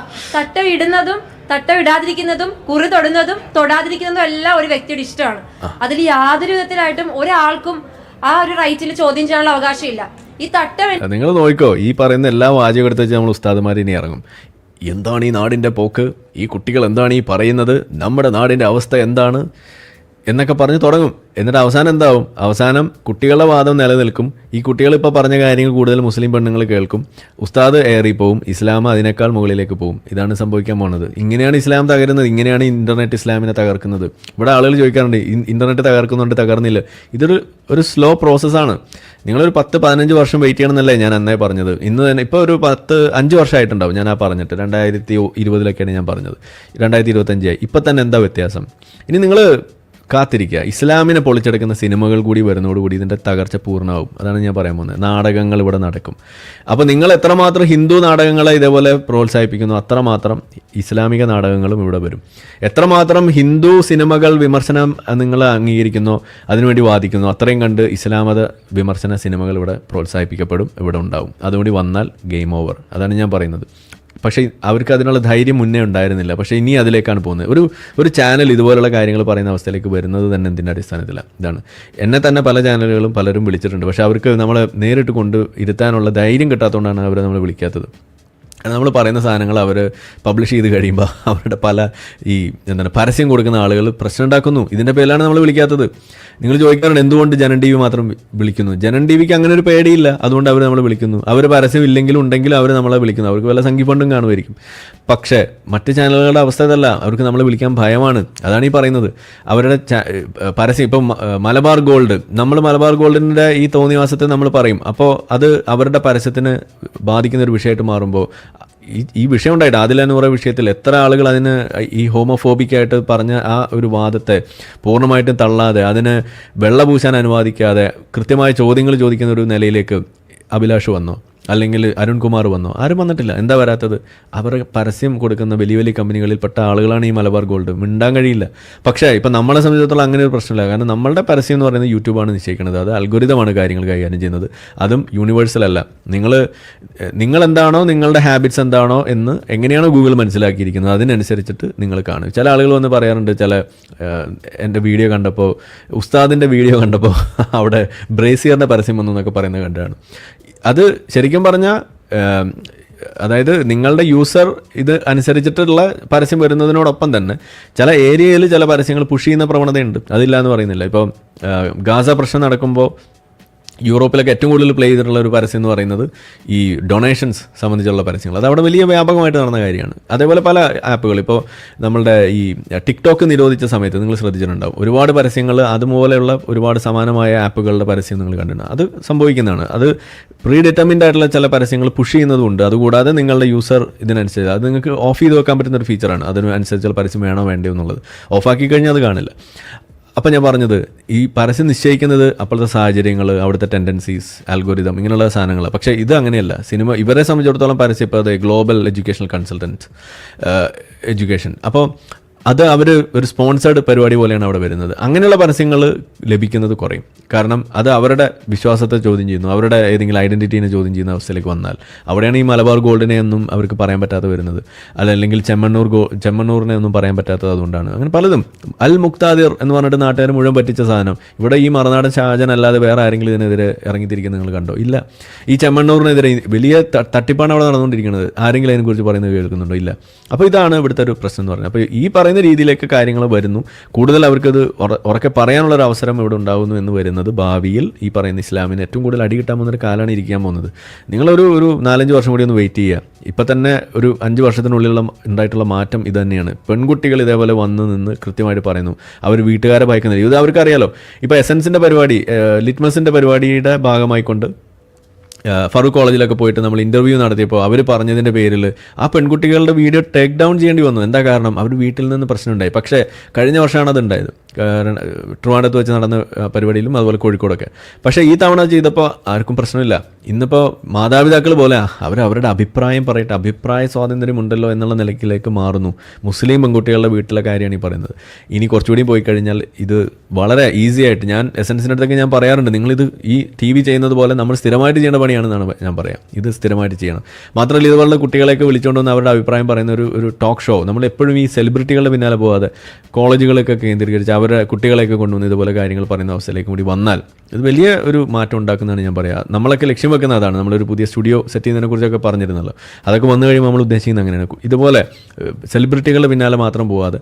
തട്ടമിടാതിരിക്കുന്നതും കുറി തൊടുന്നതും തൊടാതിരിക്കുന്നതും എല്ലാം ഒരു വ്യക്തിയുടെ ഇഷ്ടമാണ്. അതിൽ യാതൊരു വിധത്തിലായിട്ടും ഒരാൾക്കും ആ ഒരു റൈറ്റിൽ ചോദ്യം ചെയ്യാനുള്ള അവകാശമില്ല. ഈ നിങ്ങൾ നോക്കിക്കോ, ഈ പറയുന്ന എല്ലാ വാചകം എടുത്ത് വെച്ച് നമ്മൾ ഉസ്താദുമാർ ഇനി ഇറങ്ങും. എന്താണ് ഈ നാടിൻ്റെ പോക്ക്? ഈ കുട്ടികൾ എന്താണ് ഈ പറയുന്നത്? നമ്മുടെ നാടിൻ്റെ അവസ്ഥ എന്താണ് എന്നൊക്കെ പറഞ്ഞ് തുടങ്ങും. എന്നിട്ട് അവസാനം എന്താവും? അവസാനം കുട്ടികളുടെ വാദം നിലനിൽക്കും. ഈ കുട്ടികൾ ഇപ്പോൾ പറഞ്ഞ കാര്യങ്ങൾ കൂടുതൽ മുസ്ലിം പെണ്ണുങ്ങൾ കേൾക്കും. ഉസ്താദ് ഏറിപ്പോവും, ഇസ്ലാം അതിനേക്കാൾ മുകളിലേക്ക് പോവും. ഇതാണ് സംഭവിക്കാൻ പോകുന്നത്. ഇങ്ങനെയാണ് ഇസ്ലാം തകരുന്നത്. ഇങ്ങനെയാണ് ഇൻ്റർനെറ്റ് ഇസ്ലാമിനെ തകർക്കുന്നത്. ഇവിടെ ആളുകൾ ചോദിക്കാറുണ്ട് ഇൻ്റർനെറ്റ് തകർക്കുന്നുണ്ട്, തകർന്നില്ല. ഇതൊരു സ്ലോ പ്രോസസ്സാണ്. നിങ്ങളൊരു 10-15 വർഷം വെയിറ്റ് ചെയ്യണമെന്നല്ലേ ഞാൻ അന്നേ പറഞ്ഞത്. ഇന്ന് തന്നെ ഇപ്പോൾ ഒരു 5 വർഷമായിട്ടുണ്ടാവും ഞാൻ ആ പറഞ്ഞിട്ട്. 2020 ഞാൻ പറഞ്ഞത്. 2025 ഇപ്പം തന്നെ എന്താ വ്യത്യാസം? ഇനി നിങ്ങൾ കാത്തിരിക്കുക. ഇസ്ലാമിനെ പൊളിച്ചെടുക്കുന്ന സിനിമകൾ കൂടി വരുന്നതോടുകൂടി ഇതിൻ്റെ തകർച്ച പൂർണ്ണമാവും. അതാണ് ഞാൻ പറയാൻ പോകുന്നത്. നാടകങ്ങൾ ഇവിടെ നടക്കും. അപ്പോൾ നിങ്ങൾ എത്രമാത്രം ഹിന്ദു നാടകങ്ങളെ ഇതേപോലെ പ്രോത്സാഹിപ്പിക്കുന്നു, അത്രമാത്രം ഇസ്ലാമിക നാടകങ്ങളും ഇവിടെ വരും. എത്രമാത്രം ഹിന്ദു സിനിമകൾ വിമർശനം നിങ്ങൾ അംഗീകരിക്കുന്നോ, അതിനുവേണ്ടി വാദിക്കുന്നു, അത്രയും കണ്ട് ഇസ്ലാമത വിമർശന സിനിമകൾ ഇവിടെ പ്രോത്സാഹിപ്പിക്കപ്പെടും, ഇവിടെ ഉണ്ടാവും. അതുകൂടി വന്നാൽ ഗെയിം ഓവർ. അതാണ് ഞാൻ പറയുന്നത്. പക്ഷേ അവർക്ക് അതിനുള്ള ധൈര്യം മുന്നേ ഉണ്ടായിരുന്നില്ല. പക്ഷേ ഇനി അതിലേക്കാണ് പോകുന്നത്. ഒരു ചാനൽ ഇതുപോലുള്ള കാര്യങ്ങൾ പറയുന്ന അവസ്ഥയിലേക്ക് വരുന്നത് തന്നെ എന്തിൻ്റെ അടിസ്ഥാനത്തിലാണ്? ഇതാണ്. എന്നെ തന്നെ പല ചാനലുകളും പലരും വിളിച്ചിട്ടുണ്ട്. പക്ഷേ അവർക്ക് നമ്മളെ നേരിട്ട് കൊണ്ട് ഇരുത്താനുള്ള ധൈര്യം കിട്ടാത്തതുകൊണ്ടാണ് അവരെ നമ്മൾ വിളിക്കാത്തത്. നമ്മൾ പറയുന്ന സാധനങ്ങൾ അവർ പബ്ലിഷ് ചെയ്ത് കഴിയുമ്പോൾ അവരുടെ പല ഈ പരസ്യം കൊടുക്കുന്ന ആളുകൾ പ്രശ്നം ഉണ്ടാക്കുന്നു. ഇതിൻ്റെ പേരിലാണ് നമ്മൾ വിളിക്കാത്തത്. നിങ്ങൾ ചോദിക്കാറുണ്ട് എന്തുകൊണ്ട് ജനൻ ടി വി മാത്രം വിളിക്കുന്നു. ജനൻ ടി വിക്ക് അങ്ങനെ ഒരു പേടിയില്ല, അതുകൊണ്ട് അവർ നമ്മൾ വിളിക്കുന്നു. അവർ പരസ്യം ഇല്ലെങ്കിലും ഉണ്ടെങ്കിലും അവർ നമ്മളെ വിളിക്കുന്നു. അവർക്ക് വല്ല സംഖ്യ ഫണ്ടും കാണുമായിരിക്കും. പക്ഷേ മറ്റ് ചാനലുകളുടെ അവസ്ഥ അതല്ല. അവർക്ക് നമ്മളെ വിളിക്കാൻ ഭയമാണ്. അതാണ് ഈ പറയുന്നത്. അവരുടെ പരസ്യം ഇപ്പം മലബാർ ഗോൾഡ്, നമ്മൾ മലബാർ ഗോൾഡിൻ്റെ ഈ തോന്നിവാസത്തെ നമ്മൾ പറയും. അപ്പോൾ അത് അവരുടെ പരസ്യത്തിന് ബാധിക്കുന്ന ഒരു വിഷയമായിട്ട് മാറുമ്പോൾ ഈ വിഷയം ഉണ്ടായിട്ട് ആദില വിഷയത്തിൽ എത്ര ആളുകൾ അതിന് ഈ ഹോമോഫോബിക്കായിട്ട് പറഞ്ഞ ആ ഒരു വാദത്തെ പൂർണ്ണമായിട്ടും തള്ളാതെ അതിന് വെള്ളപൂശാൻ അനുവാദിക്കാതെ കൃത്യമായ ചോദ്യങ്ങൾ ചോദിക്കുന്ന ഒരു നിലയിലേക്ക് അഭിലാഷ് വന്നോ, അല്ലെങ്കിൽ അരുൺകുമാർ വന്നോ? ആരും വന്നിട്ടില്ല. എന്താ വരാത്തത്? അവർ പരസ്യം കൊടുക്കുന്ന വലിയ വലിയ കമ്പനികളിൽപ്പെട്ട ആളുകളാണ് ഈ മലബാർ ഗോൾഡ്. മിണ്ടാൻ കഴിയില്ല. പക്ഷേ ഇപ്പം നമ്മളെ സംബന്ധിച്ചിടത്തോളം അങ്ങനെ ഒരു പ്രശ്നമില്ല. കാരണം നമ്മളുടെ പരസ്യം എന്ന് പറയുന്നത് യൂട്യൂബാണ് നിശ്ചയിക്കുന്നത്. അത് അൽഗോരിതമാണ് കാര്യങ്ങൾ കൈകാര്യം ചെയ്യുന്നത്. അതും യൂണിവേഴ്സൽ അല്ല. നിങ്ങളെന്താണോ, നിങ്ങളുടെ ഹാബിറ്റ്സ് എന്താണോ എന്ന് എങ്ങനെയാണോ ഗൂഗിൾ മനസ്സിലാക്കിയിരിക്കുന്നത് അതിനനുസരിച്ചിട്ട് നിങ്ങൾ കാണും. ചില ആളുകൾ വന്ന് പറയാറുണ്ട്, എൻ്റെ വീഡിയോ കണ്ടപ്പോൾ, ഉസ്താദിൻ്റെ വീഡിയോ കണ്ടപ്പോൾ അവിടെ ബ്രേസിയറിൻ്റെ പരസ്യം വന്നു എന്നൊക്കെ പറയുന്നത് കണ്ടാണ്. അത് ശരിക്കും പറഞ്ഞാൽ അതായത് നിങ്ങളുടെ യൂസർ ഇത് അനുസരിച്ചിട്ടുള്ള പരസ്യം വരുന്നതിനോടൊപ്പം തന്നെ ചില ഏരിയയിൽ ചില പരസ്യങ്ങൾ പുഷ് ചെയ്യുന്ന പ്രവണതയുണ്ട്. അതില്ല എന്ന് പറയുന്നില്ല. ഇപ്പോൾ ഗാസ പ്രശ്നം നടക്കുമ്പോൾ യൂറോപ്പിലൊക്കെ ഏറ്റവും കൂടുതൽ പ്ലേ ചെയ്തിട്ടുള്ള ഒരു പരസ്യം എന്ന് പറയുന്നത് ഈ ഡൊണേഷൻസ് സംബന്ധിച്ചുള്ള പരസ്യങ്ങൾ. അത് അവിടെ വലിയ വ്യാപകമായിട്ട് നടന്ന കാര്യമാണ്. അതേപോലെ പല ആപ്പുകൾ, ഇപ്പോൾ നമ്മളുടെ ഈ ടിക്ടോക്ക് നിരോധിച്ച സമയത്ത് നിങ്ങൾ ശ്രദ്ധിച്ചിട്ടുണ്ടാവും, ഒരുപാട് പരസ്യങ്ങൾ അതുപോലെയുള്ള ഒരുപാട് സമാനമായ ആപ്പുകളുടെ പരസ്യം നിങ്ങൾ കണ്ടിട്ടുണ്ട്. അത് സംഭവിക്കുന്നതാണ്. അത് പ്രീ ഡിറ്റർമിൻഡ് ആയിട്ടുള്ള ചില പരസ്യങ്ങൾ പുഷ് ചെയ്യുന്നതുകൊണ്ട്. അതുകൂടാതെ നിങ്ങളുടെ യൂസർ ഇതിനനുസരിച്ച് അത് നിങ്ങൾക്ക് ഓഫ് ചെയ്ത് വെക്കാൻ പറ്റുന്ന ഒരു ഫീച്ചറാണ്. അതിനനുസരിച്ചുള്ള പരസ്യം വേണോ വേണ്ടയോ എന്നുള്ളത്. ഓഫാക്കി കഴിഞ്ഞാൽ അത് കാണില്ല. അപ്പം ഞാൻ പറഞ്ഞത് ഈ പരസ്യം നിശ്ചയിക്കുന്നത് അപ്പോഴത്തെ സാഹചര്യങ്ങൾ, അവിടുത്തെ ടെൻഡൻസീസ്, ആൽഗോരിതം, ഇങ്ങനെയുള്ള സാധനങ്ങൾ. പക്ഷേ ഇത് അങ്ങനെയല്ല. സിനിമ ഇവരെ സംബന്ധിച്ചിടത്തോളം പരസ്യം ഇപ്പോൾ അത് ഗ്ലോബൽ എഡ്യൂക്കേഷണൽ കൺസൾട്ടൻറ്റ് എഡ്യൂക്കേഷൻ. അപ്പോൾ അത് അവർ ഒരു സ്പോൺസേർഡ് പരിപാടി പോലെയാണ് അവിടെ വരുന്നത്. അങ്ങനെയുള്ള പരസ്യങ്ങൾ ലഭിക്കുന്നത് കുറയും. കാരണം അത് അവരുടെ വിശ്വാസത്തെ ചോദ്യം ചെയ്യുന്നു, അവരുടെ ഏതെങ്കിലും ഐഡൻറ്റിറ്റീനെ ചോദ്യം ചെയ്യുന്ന അവസ്ഥയിലേക്ക് വന്നാൽ അവിടെയാണ് ഈ മലബാർ ഗോൾഡിനെ ഒന്നും അവർക്ക് പറയാൻ പറ്റാതെ വരുന്നത്. അല്ലെങ്കിൽ ചെമ്മണ്ണൂറിനെ ഒന്നും പറയാൻ പറ്റാത്തത് അതുകൊണ്ടാണ്. അങ്ങനെ പലതും. അൽ മുക്താദിർ എന്ന് പറഞ്ഞിട്ട് നാട്ടുകാർ മുഴുവൻ പറ്റിച്ച സാധനം ഇവിടെ ഈ മറുനാടൻ ഷാജൻ അല്ലാതെ വേറെ ആരെങ്കിലും ഇതിനെതിരെ ഇറങ്ങിത്തിരിക്കുന്നത് നിങ്ങൾ കണ്ടോ? ഇല്ല. ഈ ചെമ്മണ്ണൂറിനെതിരെ വലിയ തട്ടിപ്പാണ് അവിടെ നടന്നുകൊണ്ടിരിക്കുന്നത്. ആരെങ്കിലും അതിനെക്കുറിച്ച് പറയുന്നത് കേൾക്കുന്നുണ്ടോ? ഇല്ല. അപ്പോൾ ഇതാണ് ഇവിടുത്തെ ഒരു പ്രശ്നം എന്ന് പറയുന്നത്. അപ്പോൾ ഈ പറയുന്ന രീതിയിലേക്ക് കാര്യങ്ങൾ വരുന്നു. കൂടുതൽ അവർക്കത് ഉറക്കെ പറയാനുള്ളൊരു അവസരം ഇവിടെ ഉണ്ടാകുന്നു എന്ന് വരുന്നത് ഭാവിയിൽ ഈ പറയുന്ന ഇസ്ലാമിന് ഏറ്റവും കൂടുതൽ അടി കിട്ടാൻ പോകുന്നൊരു കാലമാണ് ഇരിക്കാൻ പോകുന്നത്. നിങ്ങളൊരു 4-5 വർഷം കൂടി ഒന്ന് വെയിറ്റ് ചെയ്യുക. ഇപ്പം തന്നെ ഒരു 5 വർഷത്തിനുള്ളിലുള്ള ഉണ്ടായിട്ടുള്ള മാറ്റം ഇത് തന്നെയാണ്. പെൺകുട്ടികൾ ഇതേപോലെ വന്ന് നിന്ന് കൃത്യമായിട്ട് പറയുന്നു. അവർ വീട്ടുകാരെ ഭയക്കുന്നില്ല. ഇത് അവർക്കറിയാലോ. ഇപ്പോൾ എസൻസിൻ്റെ പരിപാടി, ലിറ്റ്മസിൻ്റെ പരിപാടിയുടെ ഭാഗമായിക്കൊണ്ട് ഫറൂഖ് കോളേജിലൊക്കെ പോയിട്ട് നമ്മൾ ഇൻ്റർവ്യൂ നടത്തിയപ്പോൾ അവർ പറഞ്ഞതിൻ്റെ പേരിൽ ആ പെൺകുട്ടികളുടെ വീഡിയോ ടേക്ക് ഡൗൺ ചെയ്യേണ്ടി വന്നു. എന്താ കാരണം? അവർ വീട്ടിൽ നിന്ന് പ്രശ്നമുണ്ടായി. പക്ഷേ കഴിഞ്ഞ വർഷമാണ് അത് ഉണ്ടായത്. ട്രിവാൻഡ്രത്ത് വെച്ച് നടന്ന പരിപാടിയിലും അതുപോലെ കോഴിക്കോടൊക്കെ. പക്ഷേ ഈ തവണ ചെയ്തപ്പോൾ ആർക്കും പ്രശ്നമില്ല. ഇന്നിപ്പോൾ മാതാപിതാക്കൾ പോലെ അവരുടെ അഭിപ്രായം പറയട്ടെ, അഭിപ്രായ സ്വാതന്ത്ര്യം ഉണ്ടല്ലോ എന്നുള്ള നിലയ്ക്കിലേക്ക് മാറുന്നു. മുസ്ലിം പെൺകുട്ടികളുടെ വീട്ടിലെ കാര്യമാണ് ഈ പറയുന്നത്. ഇനി കുറച്ചുകൂടി പോയി കഴിഞ്ഞാൽ ഇത് വളരെ ഈസി ആയിട്ട്, ഞാൻ എസൻസിൻ്റെ അടുത്തൊക്കെ ഞാൻ പറയാറുണ്ട്, നിങ്ങളിത് ഈ TV ചെയ്യുന്നത് പോലെ നമ്മൾ സ്ഥിരമായിട്ട് ചെയ്യേണ്ട പണിയാണെന്നാണ് ഞാൻ പറയാം. ഇത് സ്ഥിരമായിട്ട് ചെയ്യണം. മാത്രമല്ല ഇതുപോലുള്ള കുട്ടികളെയൊക്കെ വിളിച്ചുകൊണ്ട് വന്ന് അവരുടെ അഭിപ്രായം പറയുന്ന ഒരു ടോക്ക് ഷോ, നമ്മൾ എപ്പോഴും ഈ സെലിബ്രിറ്റികളുടെ പിന്നാലെ പോകാതെ കോളേജുകളൊക്കെ കേന്ദ്രീകരിച്ച് അവരുടെ കുട്ടികളെയൊക്കെ കൊണ്ടുവന്ന് ഇതുപോലെ കാര്യങ്ങൾ പറയുന്ന അവസ്ഥയിലേക്ക് കൂടി വന്നാൽ ഇത് വലിയ ഒരു മാറ്റം ഉണ്ടാക്കുന്നതാണ് ഞാൻ പറയുക. നമ്മളൊക്കെ ലക്ഷ്യം വെക്കുന്ന അതാണ്. നമ്മളൊരു പുതിയ സ്റ്റുഡിയോ സെറ്റ് ചെയ്യുന്നതിനെ കുറിച്ചൊക്കെ പറഞ്ഞിരുന്നല്ലോ. അതൊക്കെ വന്നു കഴിയുമ്പോൾ നമ്മൾ ഉദ്ദേശിക്കുന്നത് അങ്ങനെയാണ്. ഇതുപോലെ സെലിബ്രിറ്റികളുടെ പിന്നാലെ മാത്രം പോകാതെ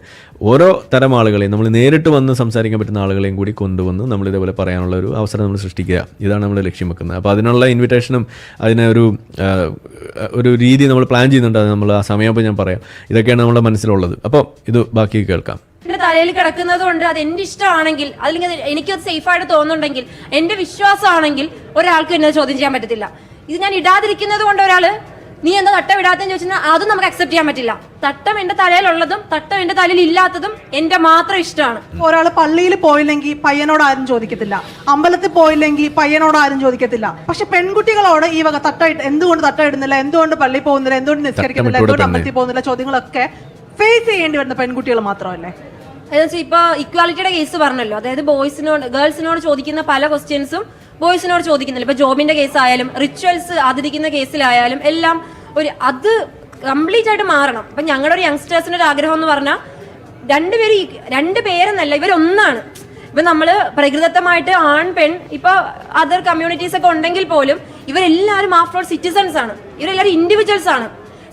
ഓരോ തരം ആളുകളെയും നമ്മൾ നേരിട്ട് വന്ന് സംസാരിക്കാൻ പറ്റുന്ന ആളുകളെയും കൂടി കൊണ്ടുവന്ന് നമ്മൾ ഇതേപോലെ പറയാനുള്ള ഒരു അവസരം നമ്മൾ സൃഷ്ടിക്കുക. ഇതാണ് നമ്മൾ ലക്ഷ്യം വെക്കുന്നത്. അപ്പോൾ അതിനുള്ള ഇൻവിറ്റേഷനും അതിനെ ഒരു രീതി നമ്മൾ പ്ലാൻ ചെയ്യുന്നുണ്ട്. അത് നമ്മൾ ആ സമയമാകുമ്പോൾ ഞാൻ പറയാം. ഇതൊക്കെയാണ് നമ്മുടെ മനസ്സിലുള്ളത്. അപ്പോൾ ഇത് ബാക്കി കേൾക്കാം. എന്റെ തലയിൽ കിടക്കുന്നത് കൊണ്ട് അത് എന്റെ ഇഷ്ടമാണെങ്കിൽ, അല്ലെങ്കിൽ എനിക്കത് സേഫായിട്ട് തോന്നുന്നുണ്ടെങ്കിൽ, എന്റെ വിശ്വാസമാണെങ്കിൽ ഒരാൾക്ക് എന്നെ ചോദ്യം ചെയ്യാൻ പറ്റത്തില്ല. ഇത് ഞാൻ ഇടാതിരിക്കുന്നത് കൊണ്ട് ഒരാള് നീ എന്താ തട്ടം ഇടാത്തെന്ന് ചോദിച്ചാൽ അതും നമുക്ക് അക്സെപ്റ്റ് ചെയ്യാൻ പറ്റില്ല. തട്ടം എന്റെ തലയിലുള്ളതും തട്ടം എന്റെ തലയിൽ ഇല്ലാത്തതും എന്റെ മാത്രം ഇഷ്ടമാണ്. ഒരാൾ പള്ളിയിൽ പോയില്ലെങ്കിൽ പയ്യനോട് ആരും ചോദിക്കത്തില്ല, അമ്പലത്തിൽ പോയില്ലെങ്കിൽ പയ്യനോട് ആരും ചോദിക്കത്തില്ല. പക്ഷെ പെൺകുട്ടികളോട് ഈ വക എന്തുകൊണ്ട് തട്ട ഇടുന്നില്ല, എന്തുകൊണ്ട് പള്ളിയിൽ പോകുന്നില്ല, എന്തുകൊണ്ട് നിസ്കരിക്കുന്നില്ല, എന്തുകൊണ്ട് അമ്പലത്തിൽ പോകുന്നില്ല ചോദ്യങ്ങളൊക്കെ ഫേസ് ചെയ്യേണ്ടി വരുന്ന പെൺകുട്ടികൾ മാത്രമല്ലേ? ഇപ്പൊ ഇക്വാലിറ്റിയുടെ കേസ് പറഞ്ഞല്ലോ, അതായത് ഗേൾസിനോട് ചോദിക്കുന്ന പല ക്വസ്റ്റ്യൻസും ബോയ്സിനോട് ചോദിക്കുന്നില്ല. ഇപ്പൊ ജോബിന്റെ കേസ് ആയാലും റിച്വൽസ് ആദരിക്കുന്ന കേസിലായാലും എല്ലാം അത് കംപ്ലീറ്റ് ആയിട്ട് മാറണം. അപ്പൊ ഞങ്ങളുടെ ഒരു യങ്സ്റ്റേഴ്സിന്റെ ഒരു ആഗ്രഹം എന്ന് പറഞ്ഞാൽ രണ്ടുപേരെന്നല്ല, ഇവരൊന്നാണ്. ഇപ്പൊ നമ്മള് പ്രകൃതമായിട്ട് ആൺ പെൺ ഇപ്പൊ അതർ കമ്മ്യൂണിറ്റീസ് ഒക്കെ ഉണ്ടെങ്കിൽ പോലും ഇവരെല്ലാവരും ആഫ്റ്റർ ഓൾ സിറ്റിസൺസ് ആണ്, ഇവരെല്ലാവരും ഇൻഡിവിജ്വൽസ് ആണ്.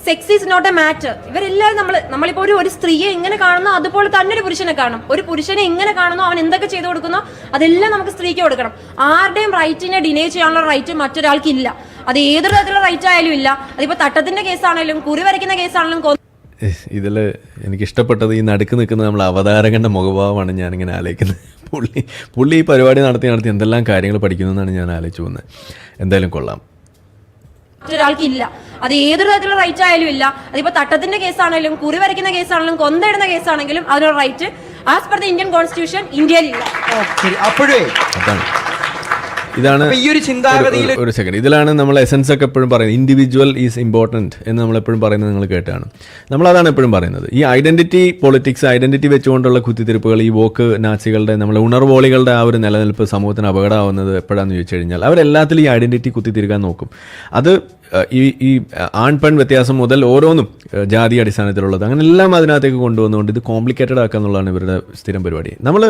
Sex is not a matter. ഇവരെല്ലാവരും നമ്മളിപ്പോ ഒരു സ്ത്രീയെ എങ്ങനെ കാണുന്നോ അതുപോലെ തന്നെ ഒരു പുരുഷനെ കാണണം. ഒരു പുരുഷനെ എങ്ങനെ കാണുന്നോ അവൻ എന്തൊക്കെ ചെയ്തു കൊടുക്കുന്നോ അതെല്ലാം നമുക്ക് സ്ത്രീക്ക് കൊടുക്കണം. ആരുടെയും റൈറ്റിനെ ഡിനേ ചെയ്യാനുള്ള റൈറ്റ് മറ്റൊരാൾക്ക് ഇല്ല. അത് ഏതൊരു തരത്തിലുള്ള റൈറ്റ് ആയാലും ഇല്ല. അതിപ്പോ തട്ടത്തിന്റെ കേസാണെങ്കിലും കുറി വരയ്ക്കുന്ന കേസാണെങ്കിലും. ഇതിൽ എനിക്കിഷ്ടപ്പെട്ടത് ഈ നടുക്ക് നിൽക്കുന്ന നമ്മൾ അവതാരകൻ്റെ മുഖഭാവമാണ് ഞാനിങ്ങനെ ആലോചിക്കുന്നത്. പുള്ളി ഈ പരിപാടി നടത്തി എന്തെല്ലാം കാര്യങ്ങൾ പഠിക്കുന്നു എന്നാണ് ഞാൻ ആലോചിച്ചു പോകുന്നത്. എന്തായാലും കൊള്ളാം. മറ്റൊരാൾക്കില്ല. അത് ഏതൊരു തരത്തിലുള്ള റൈറ്റ് ആയാലും ഇല്ല. അതിപ്പോ തട്ടത്തിന്റെ കേസാണെങ്കിലും കുറി വരയ്ക്കുന്ന കേസാണെങ്കിലും കൊന്തയിടുന്ന കേസാണെങ്കിലും അതിനുള്ള right as per the Indian constitution ഇന്ത്യയിലില്ല. അതാണ് ഇതാണ് ഈ ഒരു ചിന്താഗതിയിൽ ഒരു സെക്കൻഡ്, ഇതിലാണ് നമ്മൾ എസൻസ് ഒക്കെ എപ്പോഴും പറയുന്നത്. ഇൻഡിവിജ്വൽ ഈസ് ഇമ്പോർട്ടൻറ്റ് എന്ന് നമ്മൾ എപ്പോഴും പറയുന്നത് നിങ്ങൾ കേട്ടാണ്. നമ്മളതാണ് എപ്പോഴും പറയുന്നത്. ഈ ഐഡന്റിറ്റി പൊളിറ്റിക്സ്, ഐഡന്റിറ്റി വെച്ചുകൊണ്ടുള്ള കുത്തിത്തിരിപ്പുകൾ, ഈ വോക്ക് നാസികളുടെ, നമ്മളെ ഉണർവോളികളുടെ ആ ഒരു നിലനിൽപ്പ് സമൂഹത്തിന് അപകടമാവുന്നത് എപ്പോഴാണെന്ന് ചോദിച്ചു കഴിഞ്ഞാൽ അവരെല്ലാത്തിലും ഈ ഐഡന്റിറ്റി കുത്തിത്തിരിക്കാൻ നോക്കും. അത് ഈ ആൺ പെൺ വ്യത്യാസം മുതൽ ഓരോന്നും ജാതി അടിസ്ഥാനത്തിലുള്ളത് അങ്ങനെ എല്ലാം അതിനകത്തേക്ക് കൊണ്ടുവന്നുകൊണ്ട് ഇത് കോംപ്ലിക്കേറ്റഡ് ആക്കുക എന്നുള്ളതാണ് ഇവരുടെ സ്ഥിരം പരിപാടി. നമ്മൾ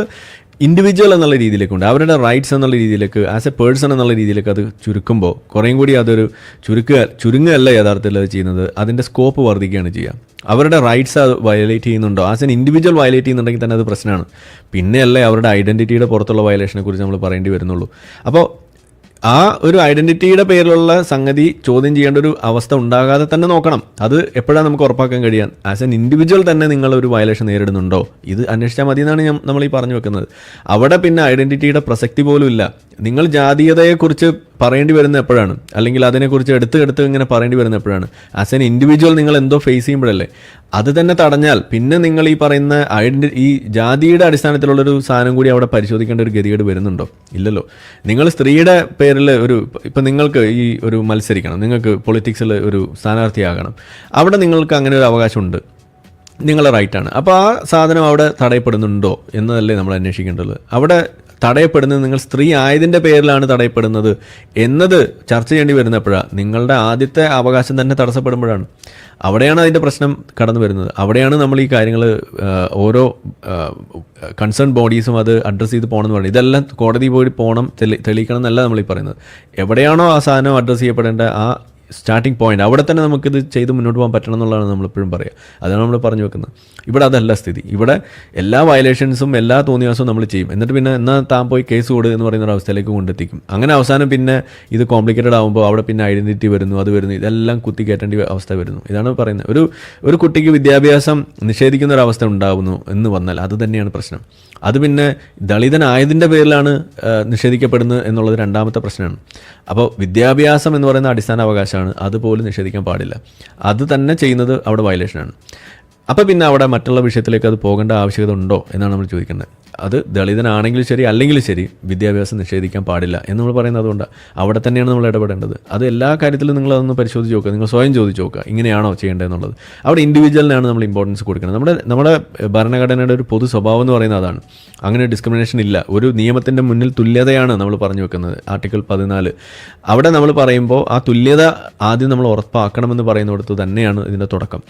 ഇൻഡിവിജ്വൽ എന്നുള്ള രീതിയിലേക്കുണ്ട്, അവരുടെ റൈറ്റ്സ് എന്നുള്ള രീതിയിലേക്ക്, ആസ് എ പേഴ്സൺ എന്നുള്ള രീതിയിലേക്ക് അത് ചുരുക്കുമ്പോൾ കുറേയും കൂടി അതൊരു ചുരുങ്ങുകയല്ല യഥാർത്ഥത്തിൽ അത് ചെയ്യുന്നത്, അതിൻ്റെ സ്കോപ്പ് വർദ്ധിക്കുകയാണ് ചെയ്യുക. അവരുടെ റൈറ്റ്സ് വയലേറ്റ് ചെയ്യുന്നുണ്ടോ, ആസ് എൻ ഇൻഡിവിജ്വൽ വയലേറ്റ് ചെയ്യുന്നുണ്ടെങ്കിൽ തന്നെ അത് പ്രശ്നമാണ്. പിന്നെയല്ലേ അവരുടെ ഐഡൻറ്റിറ്റിയുടെ പുറത്തുള്ള വയലേഷനെ കുറിച്ച് നമ്മൾ പറയേണ്ടി വരുന്നുള്ളൂ. അപ്പോൾ ആ ഒരു ഐഡന്റിറ്റിയുടെ പേരിലുള്ള സംഗതി ചോദ്യം ചെയ്യേണ്ട ഒരു അവസ്ഥ ഉണ്ടാകാതെ തന്നെ നോക്കണം. അത് എപ്പോഴാണ് നമുക്ക് ഉറപ്പാക്കാൻ കഴിയാൻ? ആസ് എൻ ഇൻഡിവിജ്വൽ തന്നെ നിങ്ങളൊരു വയലേഷൻ നേരിടുന്നുണ്ടോ, ഇത് അന്വേഷിച്ചാൽ മതി എന്നാണ് നമ്മൾ ഈ പറഞ്ഞു വെക്കുന്നത്. അവിടെ പിന്നെ ഐഡന്റിറ്റിയുടെ പ്രസക്തി പോലും ഇല്ല. നിങ്ങൾ ജാതീയതയെക്കുറിച്ച് പറയേണ്ടി വരുന്ന എപ്പോഴാണ്, അല്ലെങ്കിൽ അതിനെക്കുറിച്ച് എടുത്ത് ഇങ്ങനെ പറയേണ്ടി വരുന്ന എപ്പോഴാണ്? ആസ് എൻ ഇൻഡിവിജ്വൽ നിങ്ങൾ എന്തോ ഫേസ് ചെയ്യുമ്പോഴല്ലേ. അത് തന്നെ തടഞ്ഞാൽ പിന്നെ നിങ്ങൾ ഈ പറയുന്ന ഈ ജാതിയുടെ അടിസ്ഥാനത്തിലുള്ളൊരു സാധനം കൂടി അവിടെ പരിശോധിക്കേണ്ട ഒരു ഗതികേട് വരുന്നുണ്ടോ? ഇല്ലല്ലോ. നിങ്ങൾ സ്ത്രീയുടെ പേരിൽ ഇപ്പം നിങ്ങൾക്ക് ഈ ഒരു മത്സരിക്കണം, നിങ്ങൾക്ക് പൊളിറ്റിക്സിൽ ഒരു സ്ഥാനാർത്ഥിയാകണം, അവിടെ നിങ്ങൾക്ക് അങ്ങനെ ഒരു അവകാശമുണ്ട്, നിങ്ങളുടെ റൈറ്റാണ്. അപ്പോൾ ആ സാധനം അവിടെ തടയപ്പെടുന്നുണ്ടോ എന്നതല്ലേ നമ്മൾ അന്വേഷിക്കേണ്ടത്. അവിടെ തടയപ്പെടുന്നത് നിങ്ങൾ സ്ത്രീ ആയതിൻ്റെ പേരിലാണ് തടയപ്പെടുന്നത് എന്നത് ചർച്ച ചെയ്യേണ്ടി വരുന്നപ്പോഴാണ്, നിങ്ങളുടെ ആദ്യത്തെ അവകാശം തന്നെ തടസ്സപ്പെടുമ്പോഴാണ്. അവിടെയാണ് അതിൻ്റെ പ്രശ്നം കടന്നു വരുന്നത്. അവിടെയാണ് നമ്മൾ ഈ കാര്യങ്ങൾ ഓരോ കൺസേൺ ബോഡീസും അത് അഡ്രസ്സ് ചെയ്ത് പോകണമെന്ന് പറയുന്നത്. ഇതെല്ലാം കോടതി പോയി പോകണം, തെളിയിക്കണം എന്നല്ല നമ്മളീ പറയുന്നത്. എവിടെയാണോ ആ സാധനം അഡ്രസ്സ് ചെയ്യപ്പെടേണ്ട ആ സ്റ്റാർട്ടിംഗ് പോയിന്റ്, അവിടെ തന്നെ നമുക്കിത് ചെയ്ത് മുന്നോട്ട് പോകാൻ പറ്റണം എന്നുള്ളതാണ് നമ്മളെപ്പോഴും പറയുക. അതാണ് നമ്മൾ പറഞ്ഞു വെക്കുന്നത്. ഇവിടെ അതല്ല സ്ഥിതി. ഇവിടെ എല്ലാ വയലേഷൻസും എല്ലാ തോന്നിയാസവും നമ്മൾ ചെയ്യും, എന്നിട്ട് പിന്നെ എന്നാൽ താൻ പോയി കേസ് കൊടു എന്ന് പറയുന്ന ഒരു അവസ്ഥയിലേക്ക് കൊണ്ടെത്തിക്കും. അങ്ങനെ അവസാനം പിന്നെ ഇത് കോംപ്ലിക്കേറ്റഡ് ആകുമ്പോൾ അവിടെ പിന്നെ ഐഡന്റിറ്റി വരുന്നു, അത് വരുന്നു, ഇതെല്ലാം കുത്തി കയറ്റേണ്ട അവസ്ഥ വരുന്നു. ഇതാണ് പറയുന്നത്. ഒരു കുട്ടിക്ക് വിദ്യാഭ്യാസം നിഷേധിക്കുന്ന ഒരു അവസ്ഥ ഉണ്ടാകുന്നു എന്ന് വന്നാൽ അത് തന്നെയാണ് പ്രശ്നം. അത് പിന്നെ ദളിതനായതിൻ്റെ പേരിലാണ് നിഷേധിക്കപ്പെടുന്നത് എന്നുള്ളത് രണ്ടാമത്തെ പ്രശ്നമാണ്. അപ്പോൾ വിദ്യാഭ്യാസം എന്ന് പറയുന്ന അടിസ്ഥാന അവകാശമാണ്, അതുപോലും നിഷേധിക്കാൻ പാടില്ല. അത് തന്നെ ചെയ്യുന്നത് അവിടെ വയലേഷനാണ്. അപ്പോൾ പിന്നെ അവിടെ മറ്റുള്ള വിഷയത്തിലേക്ക് അത് പോകേണ്ട ആവശ്യകത ഉണ്ടോ എന്നാണ് നമ്മൾ ചോദിക്കേണ്ടത്. അത് ദളിതനാണെങ്കിലും ശരി അല്ലെങ്കിലും ശരി വിദ്യാഭ്യാസം നിഷേധിക്കാൻ പാടില്ല എന്ന് നമ്മൾ പറയുന്നത് അതുകൊണ്ടാണ്. അവിടെ തന്നെയാണ് നമ്മൾ ഇടപെടേണ്ടത്. അത് എല്ലാ കാര്യത്തിലും നിങ്ങളതൊന്ന് പരിശോധിച്ച് നോക്കുക, നിങ്ങൾ സ്വയം ചോദിച്ച് നോക്കുക, ഇങ്ങനെയാണോ ചെയ്യേണ്ടതെന്നുള്ളത്. അവിടെ ഇൻഡിവിജ്വലിനാണ് നമ്മൾ ഇമ്പോർട്ടൻസ് കൊടുക്കുന്നത്. നമ്മുടെ ഭരണഘടനയുടെ ഒരു പൊതു സ്വഭാവം എന്ന് പറയുന്നത് അതാണ്. അങ്ങനെ ഡിസ്ക്രിമിനേഷൻ ഇല്ല. ഒരു നിയമത്തിൻ്റെ മുന്നിൽ തുല്യതയാണ് നമ്മൾ പറഞ്ഞു വെക്കുന്നത്. ആർട്ടിക്കിൾ 14 അവിടെ നമ്മൾ പറയുമ്പോൾ ആ തുല്യത ആദ്യം നമ്മൾ ഉറപ്പാക്കണമെന്ന് പറയുന്നിടത്ത് തന്നെയാണ് ഇതിൻ്റെ തുടക്കം.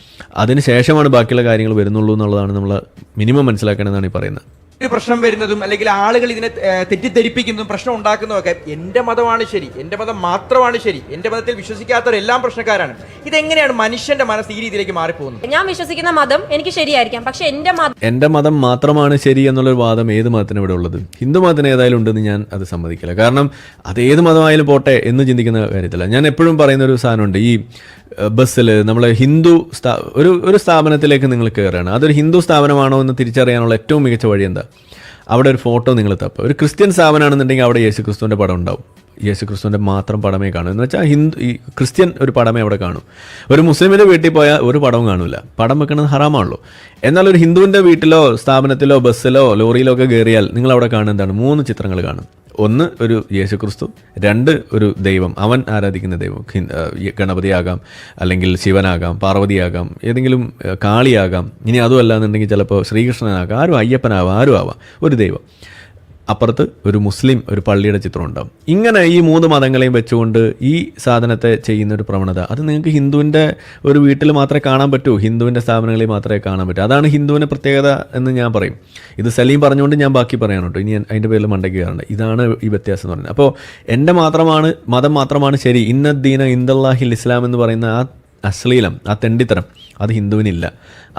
അതിന് ശേഷമാണ് ബാക്കിയുള്ള കാര്യങ്ങൾ വരുന്നുള്ളൂ എന്നുള്ളതാണ് നമ്മൾ മിനിമം മനസ്സിലാക്കണമെന്നാണ് ഈ പറയുന്നത്. ഒരു പ്രശ്നം വരുന്നതും അല്ലെങ്കിൽ ആളുകൾ ഇതിനെ തെറ്റിദ്ധരിപ്പിക്കുന്നതും പ്രശ്നം ഉണ്ടാക്കുന്നതൊക്കെ എൻ്റെ മതമാണ് ശരി, എൻ്റെ മതം മാത്രമാണ് ശരി, എൻ്റെ മതത്തിൽ വിശ്വസിക്കാത്തവരെല്ലാം പ്രശ്നക്കാരാണ്. ഇതെങ്ങനെയാണ് മനുഷ്യന്റെ മനസ്സ് ഈ രീതിയിലേക്ക് മാറിപ്പോകുന്നത്? ഞാൻ വിശ്വസിക്കുന്ന മതം എനിക്ക് ശരിയായിരിക്കാം, പക്ഷെ എൻ്റെ മതം മാത്രമാണ് ശരി എന്നുള്ളൊരു വാദം ഏത് മതത്തിന് ഇവിടെ ഉള്ളത്? ഹിന്ദു മതത്തിന് ഏതായാലും ഉണ്ടെന്ന് ഞാൻ അത് സമ്മതിക്കില്ല. കാരണം അത് ഏത് മതമായാലും പോട്ടെ എന്ന് ചിന്തിക്കുന്ന കാര്യത്തില്ല. ഞാൻ എപ്പോഴും പറയുന്ന ഒരു സാധനമുണ്ട്. ഈ ബസ്സിൽ നമ്മൾ ഹിന്ദു ഒരു സ്ഥാപനത്തിലേക്ക് നിങ്ങൾ കയറുകയാണ്, അതൊരു ഹിന്ദു സ്ഥാപനമാണോ എന്ന് തിരിച്ചറിയാനുള്ള ഏറ്റവും മികച്ച വഴി എന്താ? അവിടെ ഒരു ഫോട്ടോ നിങ്ങൾ തപ്പുക. ഒരു ക്രിസ്ത്യൻ സ്ഥാപനമാണെന്നുണ്ടെങ്കിൽ അവിടെ യേശു ക്രിസ്തുവിൻ്റെ പടം ഉണ്ടാവും. യേശുക്രിസ്തുവിൻ്റെ മാത്രം പടമേ കാണൂ. എന്ന് വെച്ചാൽ ഈ ക്രിസ്ത്യൻ ഒരു പടമേ അവിടെ കാണൂ. ഒരു മുസ്ലിമിൻ്റെ വീട്ടിൽ പോയാൽ ഒരു പടവും കാണില്ല, പടം വെക്കുന്നത് ഹറാമാണല്ലോ. എന്നാൽ ഒരു ഹിന്ദുവിൻ്റെ വീട്ടിലോ സ്ഥാപനത്തിലോ ബസ്സിലോ ലോറിയിലോ ഒക്കെ കയറിയാൽ നിങ്ങൾ അവിടെ കാണുന്ന എന്താണ്? 3 ചിത്രങ്ങൾ കാണും. ഒന്ന് ഒരു യേശുക്രിസ്തു, 2 ഒരു ദൈവം, അവൻ ആരാധിക്കുന്ന ദൈവം, ഗണപതിയാകാം, അല്ലെങ്കിൽ ശിവനാകാം, പാർവതിയാകാം, ഏതെങ്കിലും കാളിയാകാം, ഇനി അതുമല്ല എന്നുണ്ടെങ്കിൽ ചിലപ്പോൾ ശ്രീകൃഷ്ണനാകാം, ആരും അയ്യപ്പനാവാം, ആരും ആവാം, ഒരു ദൈവം. അപ്പുറത്ത് ഒരു മുസ്ലിം ഒരു പള്ളിയുടെ ചിത്രം ഉണ്ടാവും. ഇങ്ങനെ ഈ 3 മതങ്ങളെയും വെച്ചുകൊണ്ട് ഈ സാധനത്തെ ചെയ്യുന്ന ഒരു പ്രവണത, അത് നിങ്ങൾക്ക് ഹിന്ദുവിൻ്റെ ഒരു വീട്ടിൽ മാത്രമേ കാണാൻ പറ്റൂ, ഹിന്ദുവിൻ്റെ സ്ഥാപനങ്ങളിൽ മാത്രമേ കാണാൻ പറ്റൂ. അതാണ് ഹിന്ദുവിൻ്റെ പ്രത്യേകത എന്ന് ഞാൻ പറയും. ഇത് സലീം പറഞ്ഞുകൊണ്ട് ഞാൻ ബാക്കി പറയാൻ കേട്ടോ, ഇനി അതിൻ്റെ പേരിൽ മണ്ടയ്ക്ക് കയറണ്ട. ഇതാണ് ഈ വ്യത്യാസം എന്ന് പറയുന്നത്. അപ്പോൾ എൻ്റെ മതം മാത്രമാണ് ശരി, ഇന്നദ്ദീന ഇന്ദല്ലാഹിൽ ഇസ്ലാം എന്ന് പറയുന്ന ആ അശ്ലീലം, ആ തെണ്ടിത്തരം, അത് ഹിന്ദുവിനില്ല.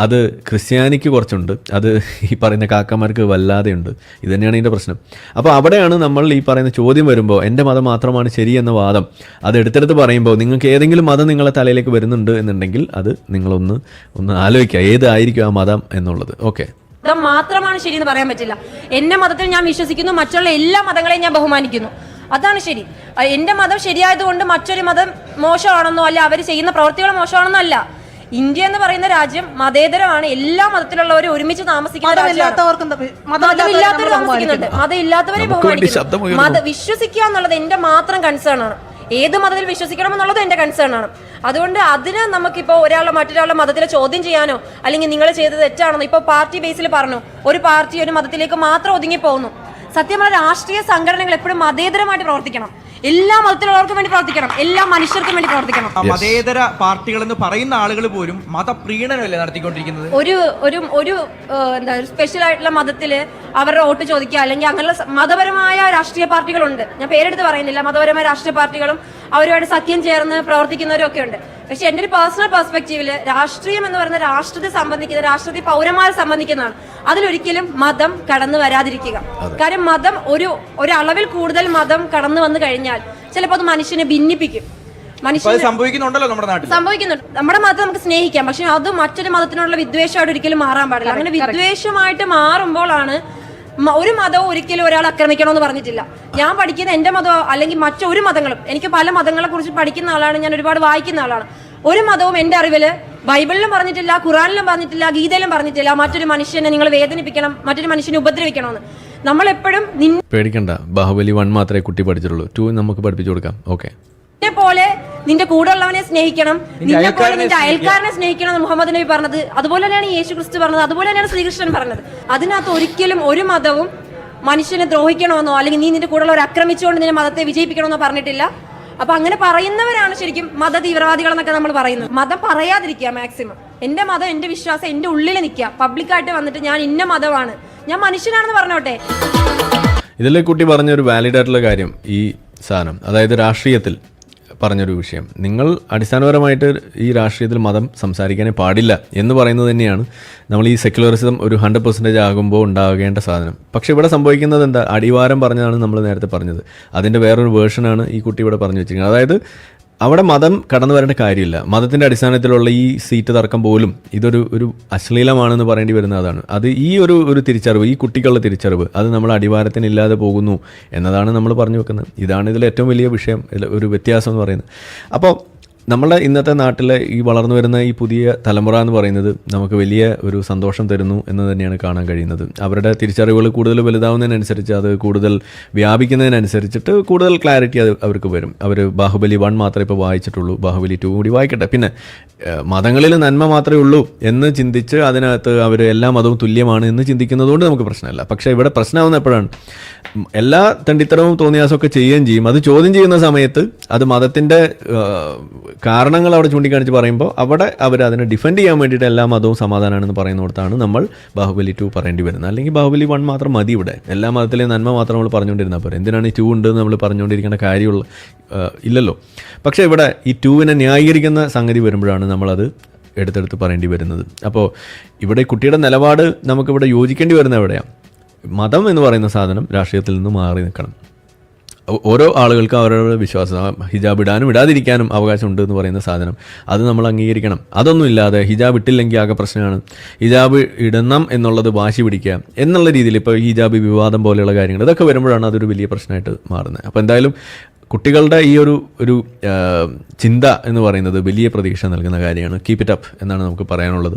അത് ക്രിസ്ത്യാനിക്ക് കുറച്ചുണ്ട്, അത് ഈ പറയുന്ന കാക്കമാർക്ക് വല്ലാതെയുണ്ട്. ഇത് തന്നെയാണ് ഇതിൻ്റെ പ്രശ്നം. അപ്പോൾ അവിടെയാണ് നമ്മൾ ഈ പറയുന്ന ചോദ്യം വരുമ്പോൾ എൻ്റെ മതം മാത്രമാണ് ശരി എന്ന വാദം അത് എടുത്തെടുത്ത് പറയുമ്പോൾ നിങ്ങൾക്ക് ഏതെങ്കിലും മതം നിങ്ങളെ തലയിലേക്ക് വരുന്നുണ്ട് എന്നുണ്ടെങ്കിൽ അത് നിങ്ങളൊന്ന് ആലോചിക്കുക, ഏതായിരിക്കും ആ മതം എന്നുള്ളത്. ഓക്കെ, മതം മാത്രമാണ് ശരി എന്ന് പറയാൻ പറ്റില്ല. എന്റെ മതത്തിൽ ഞാൻ വിശ്വസിക്കുന്നു, മറ്റുള്ള എല്ലാ മതങ്ങളെയും ഞാൻ ബഹുമാനിക്കുന്നു, അതാണ് ശരി. എന്റെ മതം ശരിയായതുകൊണ്ട് മറ്റൊരു മതം മോശമാണെന്നോ അല്ല അവർ ചെയ്യുന്ന പ്രവൃത്തികൾ മോശമാണെന്നോ അല്ല. ഇന്ത്യ എന്ന് പറയുന്ന രാജ്യം മതേതരമാണ്, എല്ലാ മതത്തിലുള്ളവരും ഒരുമിച്ച് താമസിക്കുന്ന മതമില്ലാത്തവർ താമസിക്കുന്നുണ്ട്, മതമില്ലാത്തവരെ ബഹുമാനിക്കുന്നു. വിശ്വസിക്കുക എന്നുള്ളത് എന്റെ മാത്രം കൺസേൺ ആണ്. ഏത് മതത്തിൽ വിശ്വസിക്കണം എന്നുള്ളത് എന്റെ കൺസേൺ ആണ്. അതുകൊണ്ട് അതിന് നമുക്കിപ്പോ മറ്റൊരാളുടെ മതത്തിലെ ചോദ്യം ചെയ്യാനോ അല്ലെങ്കിൽ നിങ്ങൾ ചെയ്തത് തെറ്റാണെന്നോ, ഇപ്പൊ പാർട്ടി ബേസിൽ പറഞ്ഞു ഒരു പാർട്ടി ഒരു മതത്തിലേക്ക് മാത്രം ഒതുങ്ങി പോകുന്നു. സത്യമായ രാഷ്ട്രീയ സംഘടനകൾ എപ്പോഴും മതേതരമായിട്ട് പ്രവർത്തിക്കണം, എല്ലാ മതത്തിലുള്ളവർക്കും വേണ്ടി പ്രവർത്തിക്കണം, എല്ലാ മനുഷ്യർക്കും വേണ്ടി പ്രവർത്തിക്കണം. മതേതര പാർട്ടികൾ എന്ന് പറയുന്ന ആളുകൾ പോലും മതപ്രീണനമല്ലേ നടത്തിക്കൊണ്ടിരിക്കുന്നത്? ഒരു എന്താ സ്പെഷ്യൽ ആയിട്ടുള്ള മതത്തില് അവരുടെ വോട്ട് ചോദിക്കുക അല്ലെങ്കിൽ അങ്ങനെയുള്ള മതപരമായ രാഷ്ട്രീയ പാർട്ടികളുണ്ട്. ഞാൻ പേരെടുത്ത് പറയുന്നില്ല, മതപരമായ രാഷ്ട്രീയ പാർട്ടികളും അവരുമായിട്ട് സഖ്യം ചേർന്ന് പ്രവർത്തിക്കുന്നവരും ഒക്കെ ഉണ്ട്. പക്ഷെ എൻ്റെ ഒരു പേഴ്സണൽ പെർസ്പെക്റ്റീവില് രാഷ്ട്രീയം എന്ന് പറയുന്ന രാഷ്ട്രത്തെ സംബന്ധിക്കുന്ന, രാഷ്ട്രത്തെ പൗരന്മാരെ സംബന്ധിക്കുന്നതാണ്. അതിലൊരിക്കലും മതം കടന്നു വരാതിരിക്കുക. കാര്യം മതം ഒരു അളവിൽ കൂടുതൽ മതം കടന്നു വന്നു കഴിഞ്ഞാൽ ചിലപ്പോൾ അത് മനുഷ്യനെ ഭിന്നിപ്പിക്കും. സംഭവിക്കുന്നുണ്ടല്ലോ നമ്മുടെ നാട്ടിൽ, സംഭവിക്കുന്നുണ്ട്. നമ്മുടെ മതം നമുക്ക് സ്നേഹിക്കാം, പക്ഷെ അത് മറ്റൊരു മതത്തിനോടുള്ള വിദ്വേഷമായിട്ട് ഒരിക്കലും മാറാൻ പാടില്ല. അങ്ങനെ വിദ്വേഷമായിട്ട് മാറുമ്പോഴാണ് ഒരു മതവും ഒരിക്കലും ഒരാൾ ആക്രമിക്കണമെന്ന് പറഞ്ഞിട്ടില്ല. ഞാൻ പഠിക്കുന്ന എന്റെ മതമോ അല്ലെങ്കിൽ മറ്റൊരു മതങ്ങളും, എനിക്ക് പല മതങ്ങളെ കുറിച്ച് പഠിക്കുന്ന ആളാണ്, ഞാൻ ഒരുപാട് വായിക്കുന്ന ആളാണ്. ഒരു മതവും എന്റെ അറിവില് ബൈബിളിലും പറഞ്ഞിട്ടില്ല, ഖുറാനിലും പറഞ്ഞിട്ടില്ല, ഗീതയിലും പറഞ്ഞിട്ടില്ല മറ്റൊരു മനുഷ്യനെ നിങ്ങൾ വേദനിപ്പിക്കണം, മറ്റൊരു മനുഷ്യനെ ഉപദ്രവിക്കണമെന്ന്. നമ്മളെപ്പോഴും പേടിക്കണ്ട, ബാഹുബലി 1 മാത്രമേ കുട്ടി പഠിച്ചിട്ടുള്ളൂ, 2 നമുക്ക് പഠിപ്പിച്ചു കൊടുക്കാം. ഓക്കെ, നിന്നെ പോലെ നിന്റെ കൂടെ ഉള്ളവനെ സ്നേഹിക്കണം, നിന്നെ പോലെ നിന്റെ അയൽക്കാരനെ സ്നേഹിക്കണം എന്ന് മുഹമ്മദ് നബി പറഞ്ഞത്. അതുപോലെ തന്നെയാണ് യേശു ക്രിസ്തു പറഞ്ഞത്, അതുപോലെ തന്നെയാണ് ശ്രീകൃഷ്ണൻ പറഞ്ഞത്. അതിനകത്ത് ഒരിക്കലും ഒരു മതവും മനുഷ്യനെ ദ്രോഹിക്കണമെന്നോ അല്ലെങ്കിൽ നീ നിന്റെ കൂടെ ഉള്ളവരെ ആക്രമിച്ചുകൊണ്ട് നിന്റെ മതത്തെ വിജയിപ്പിക്കണമെന്നോ പറഞ്ഞിട്ടില്ല. അപ്പൊ അങ്ങനെ പറയുന്നവരാണ് ശരിക്കും മത തീവ്രവാദികൾ എന്നൊക്കെ നമ്മൾ പറയുന്നത്. മതം പറയാതിരിക്കുക മാക്സിമം. എന്റെ മതം, എന്റെ വിശ്വാസം എന്റെ ഉള്ളിൽ നിൽക്കുക. പബ്ലിക്കായിട്ട് വന്നിട്ട് ഞാൻ ഇന്ന മതമാണ്, ഞാൻ മനുഷ്യനാണെന്ന് പറഞ്ഞോട്ടെ. ഇതിലെ കുട്ടി പറഞ്ഞൊരു വാലിഡ് ആയിട്ടുള്ള കാര്യം, ഈ സാധനം, അതായത് രാഷ്ട്രീയത്തിൽ പറഞ്ഞൊരു വിഷയം, നിങ്ങൾ അടിസ്ഥാനപരമായിട്ട് ഈ രാഷ്ട്രീയത്തിൽ മതം സംസാരിക്കാനേ പാടില്ല എന്ന് പറയുന്നത് തന്നെയാണ് നമ്മൾ ഈ സെക്യുലറിസം ഒരു 100% ആകുമ്പോൾ ഉണ്ടാകേണ്ട സാധനം. പക്ഷേ ഇവിടെ സംഭവിക്കുന്നത് എന്താ? അടിവാരം പറഞ്ഞതാണ് നമ്മൾ നേരത്തെ പറഞ്ഞത്, അതിൻ്റെ വേറൊരു വേർഷനാണ് ഈ കുട്ടി ഇവിടെ പറഞ്ഞു വെച്ചിരിക്കുന്നത്. അതായത് അവിടെ മതം കടന്നു വരേണ്ട കാര്യമില്ല, മതത്തിൻ്റെ അടിസ്ഥാനത്തിലുള്ള ഈ സീറ്റ് തർക്കം പോലും ഒരു അശ്ലീലമാണെന്ന് പറയേണ്ടി വരുന്ന അതാണ്. അത് ഈ ഒരു തിരിച്ചറിവ്, ഈ കുട്ടികളുടെ തിരിച്ചറിവ്, അത് നമ്മൾ അടിവാരത്തിനില്ലാതെ പോകുന്നു എന്നതാണ് നമ്മൾ പറഞ്ഞു വെക്കുന്നത്. ഇതാണ് ഇതിൽ ഏറ്റവും വലിയ വിഷയം, ഒരു വ്യത്യാസം എന്ന് പറയുന്നത്. അപ്പോൾ നമ്മുടെ ഇന്നത്തെ നാട്ടിലെ ഈ വളർന്നു വരുന്ന ഈ പുതിയ തലമുറ എന്ന് പറയുന്നത് നമുക്ക് വലിയ ഒരു സന്തോഷം തരുന്നു എന്ന് തന്നെയാണ് കാണാൻ കഴിയുന്നത്. അവരുടെ തിരിച്ചറിവുകൾ കൂടുതൽ വലുതാവുന്നതിനനുസരിച്ച്, അത് കൂടുതൽ വ്യാപിക്കുന്നതിനനുസരിച്ചിട്ട് കൂടുതൽ ക്ലാരിറ്റി അത് അവർക്ക് വരും. അവർ ബാഹുബലി 1 മാത്രമേ ഇപ്പോൾ വായിച്ചിട്ടുള്ളൂ, ബാഹുബലി 2 കൂടി വായിക്കട്ടെ. പിന്നെ മതങ്ങളിൽ നന്മ മാത്രമേ ഉള്ളൂ എന്ന് ചിന്തിച്ച് അതിനകത്ത് അവർ എല്ലാ മതവും തുല്യമാണ് എന്ന് ചിന്തിക്കുന്നതുകൊണ്ട് നമുക്ക് പ്രശ്നമില്ല. പക്ഷേ ഇവിടെ പ്രശ്നമാവുന്ന എപ്പോഴാണ്? എല്ലാ തെണ്ടിത്തരവും തോന്നിയാസമൊക്കെ ചെയ്യുകയും ചെയ്യും. അത് ചോദ്യം ചെയ്യുന്ന സമയത്ത് അത് മതത്തിൻ്റെ കാരണങ്ങൾ അവിടെ ചൂണ്ടിക്കാണിച്ച് പറയുമ്പോൾ അവിടെ അവർ അതിനെ ഡിഫെൻഡ് ചെയ്യാൻ വേണ്ടിയിട്ട് എല്ലാ മതവും സമാധാനമാണെന്ന് പറയുന്നിടത്താണ് നമ്മൾ ബാഹുബലി 2 പറയേണ്ടി വരുന്നത്. അല്ലെങ്കിൽ ബാഹുബലി 1 മാത്രം മതി. ഇവിടെ എല്ലാ മതത്തിലെയും നന്മ മാത്രം നമ്മൾ പറഞ്ഞുകൊണ്ടിരുന്നാൽ പോരെ. എന്തിനാണ് ഈ 2 ഉണ്ട് നമ്മൾ പറഞ്ഞുകൊണ്ടിരിക്കേണ്ട കാര്യമുള്ള ഇല്ലല്ലോ. പക്ഷേ ഇവിടെ ഈ 2-നെ ന്യായീകരിക്കുന്ന സംഗതി വരുമ്പോഴാണ് നമ്മളത് എടുത്തെടുത്ത് പറയേണ്ടി വരുന്നത്. അപ്പോൾ ഇവിടെ കുട്ടിയുടെ നിലപാട് നമുക്കിവിടെ യോജിക്കേണ്ടി വരുന്ന എവിടെയാണ്? മതം എന്ന് പറയുന്ന സാധനം രാഷ്ട്രീയത്തിൽ നിന്ന് മാറി നിൽക്കണം. ഓരോ ആളുകൾക്കും അവരുടെ വിശ്വാസം, ഹിജാബ് ഇടാനും ഇടാതിരിക്കാനും അവകാശമുണ്ട് എന്ന് പറയുന്ന സാധനം, അത് നമ്മൾ അംഗീകരിക്കണം. അതൊന്നും ഇല്ലാതെ ഹിജാബ് ഇട്ടില്ലെങ്കിൽ ആകെ പ്രശ്നമാണ്, ഹിജാബ് ഇടണം എന്നുള്ളത് വാശി പിടിക്കുക എന്നുള്ള രീതിയിൽ ഇപ്പോൾ ഹിജാബ് വിവാദം പോലെയുള്ള കാര്യങ്ങൾ ഇതൊക്കെ വരുമ്പോഴാണ് അതൊരു വലിയ പ്രശ്നമായിട്ട് മാറുന്നത്. അപ്പോൾ എന്തായാലും കുട്ടികളുടെ ഈ ഒരു ചിന്ത എന്ന് പറയുന്നത് വലിയ പ്രതീക്ഷ നൽകുന്ന കാര്യമാണ്. കീപ്പ് ഇറ്റ് അപ്പ് എന്നാണ് നമുക്ക് പറയാനുള്ളത്.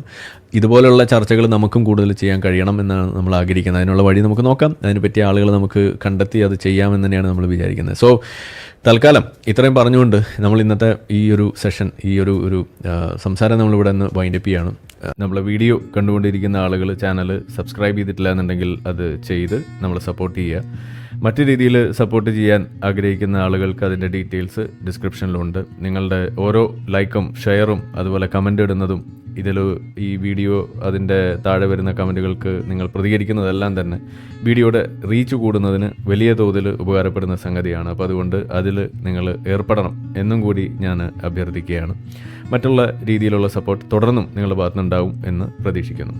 ഇതുപോലുള്ള ചർച്ചകൾ നമുക്കും കൂടുതൽ ചെയ്യാൻ കഴിയണം എന്നാണ് നമ്മൾ ആഗ്രഹിക്കുന്നത്. അതിനുള്ള വഴി നമുക്ക് നോക്കാം, അതിന് പറ്റിയ ആളുകൾ നമുക്ക് കണ്ടെത്തി അത് ചെയ്യാമെന്ന് തന്നെയാണ് നമ്മൾ വിചാരിക്കുന്നത്. സോ തൽക്കാലം ഇത്രയും പറഞ്ഞുകൊണ്ട് നമ്മൾ ഇന്നത്തെ ഈ ഒരു സെഷൻ, ഈ ഒരു സംസാരം നമ്മളിവിടെ നിന്ന് വൈൻഡപ്പ് ചെയ്യാണ്. നമ്മളെ വീഡിയോ കണ്ടുകൊണ്ടിരിക്കുന്ന ആളുകൾ ചാനൽ സബ്സ്ക്രൈബ് ചെയ്തിട്ടില്ല എന്നുണ്ടെങ്കിൽ അത് ചെയ്ത് നമ്മൾ സപ്പോർട്ട് ചെയ്യുക. മറ്റു രീതിയിൽ സപ്പോർട്ട് ചെയ്യാൻ ആഗ്രഹിക്കുന്ന ആളുകൾക്ക് അതിൻ്റെ ഡീറ്റെയിൽസ് ഡിസ്ക്രിപ്ഷനിലുണ്ട്. നിങ്ങളുടെ ഓരോ ലൈക്കും ഷെയറും അതുപോലെ കമൻ്റ് ഇടുന്നതും ഈ വീഡിയോ അതിൻ്റെ താഴെ വരുന്ന കമൻറ്റുകൾക്ക് നിങ്ങൾ പ്രതികരിക്കുന്നതെല്ലാം തന്നെ വീഡിയോയുടെ റീച്ച് കൂടുന്നതിന് വലിയ തോതിൽ ഉപകാരപ്പെടുന്ന സംഗതിയാണ്. അപ്പോൾ അതുകൊണ്ട് അതിൽ നിങ്ങൾ ഏർപ്പെടണം എന്നും കൂടി ഞാൻ അഭ്യർത്ഥിക്കുകയാണ്. മറ്റുള്ള രീതിയിലുള്ള സപ്പോർട്ട് തുടർന്നും നിങ്ങളുടെ ഭാഗത്തുനിന്നുണ്ടാവും എന്ന് പ്രതീക്ഷിക്കുന്നു.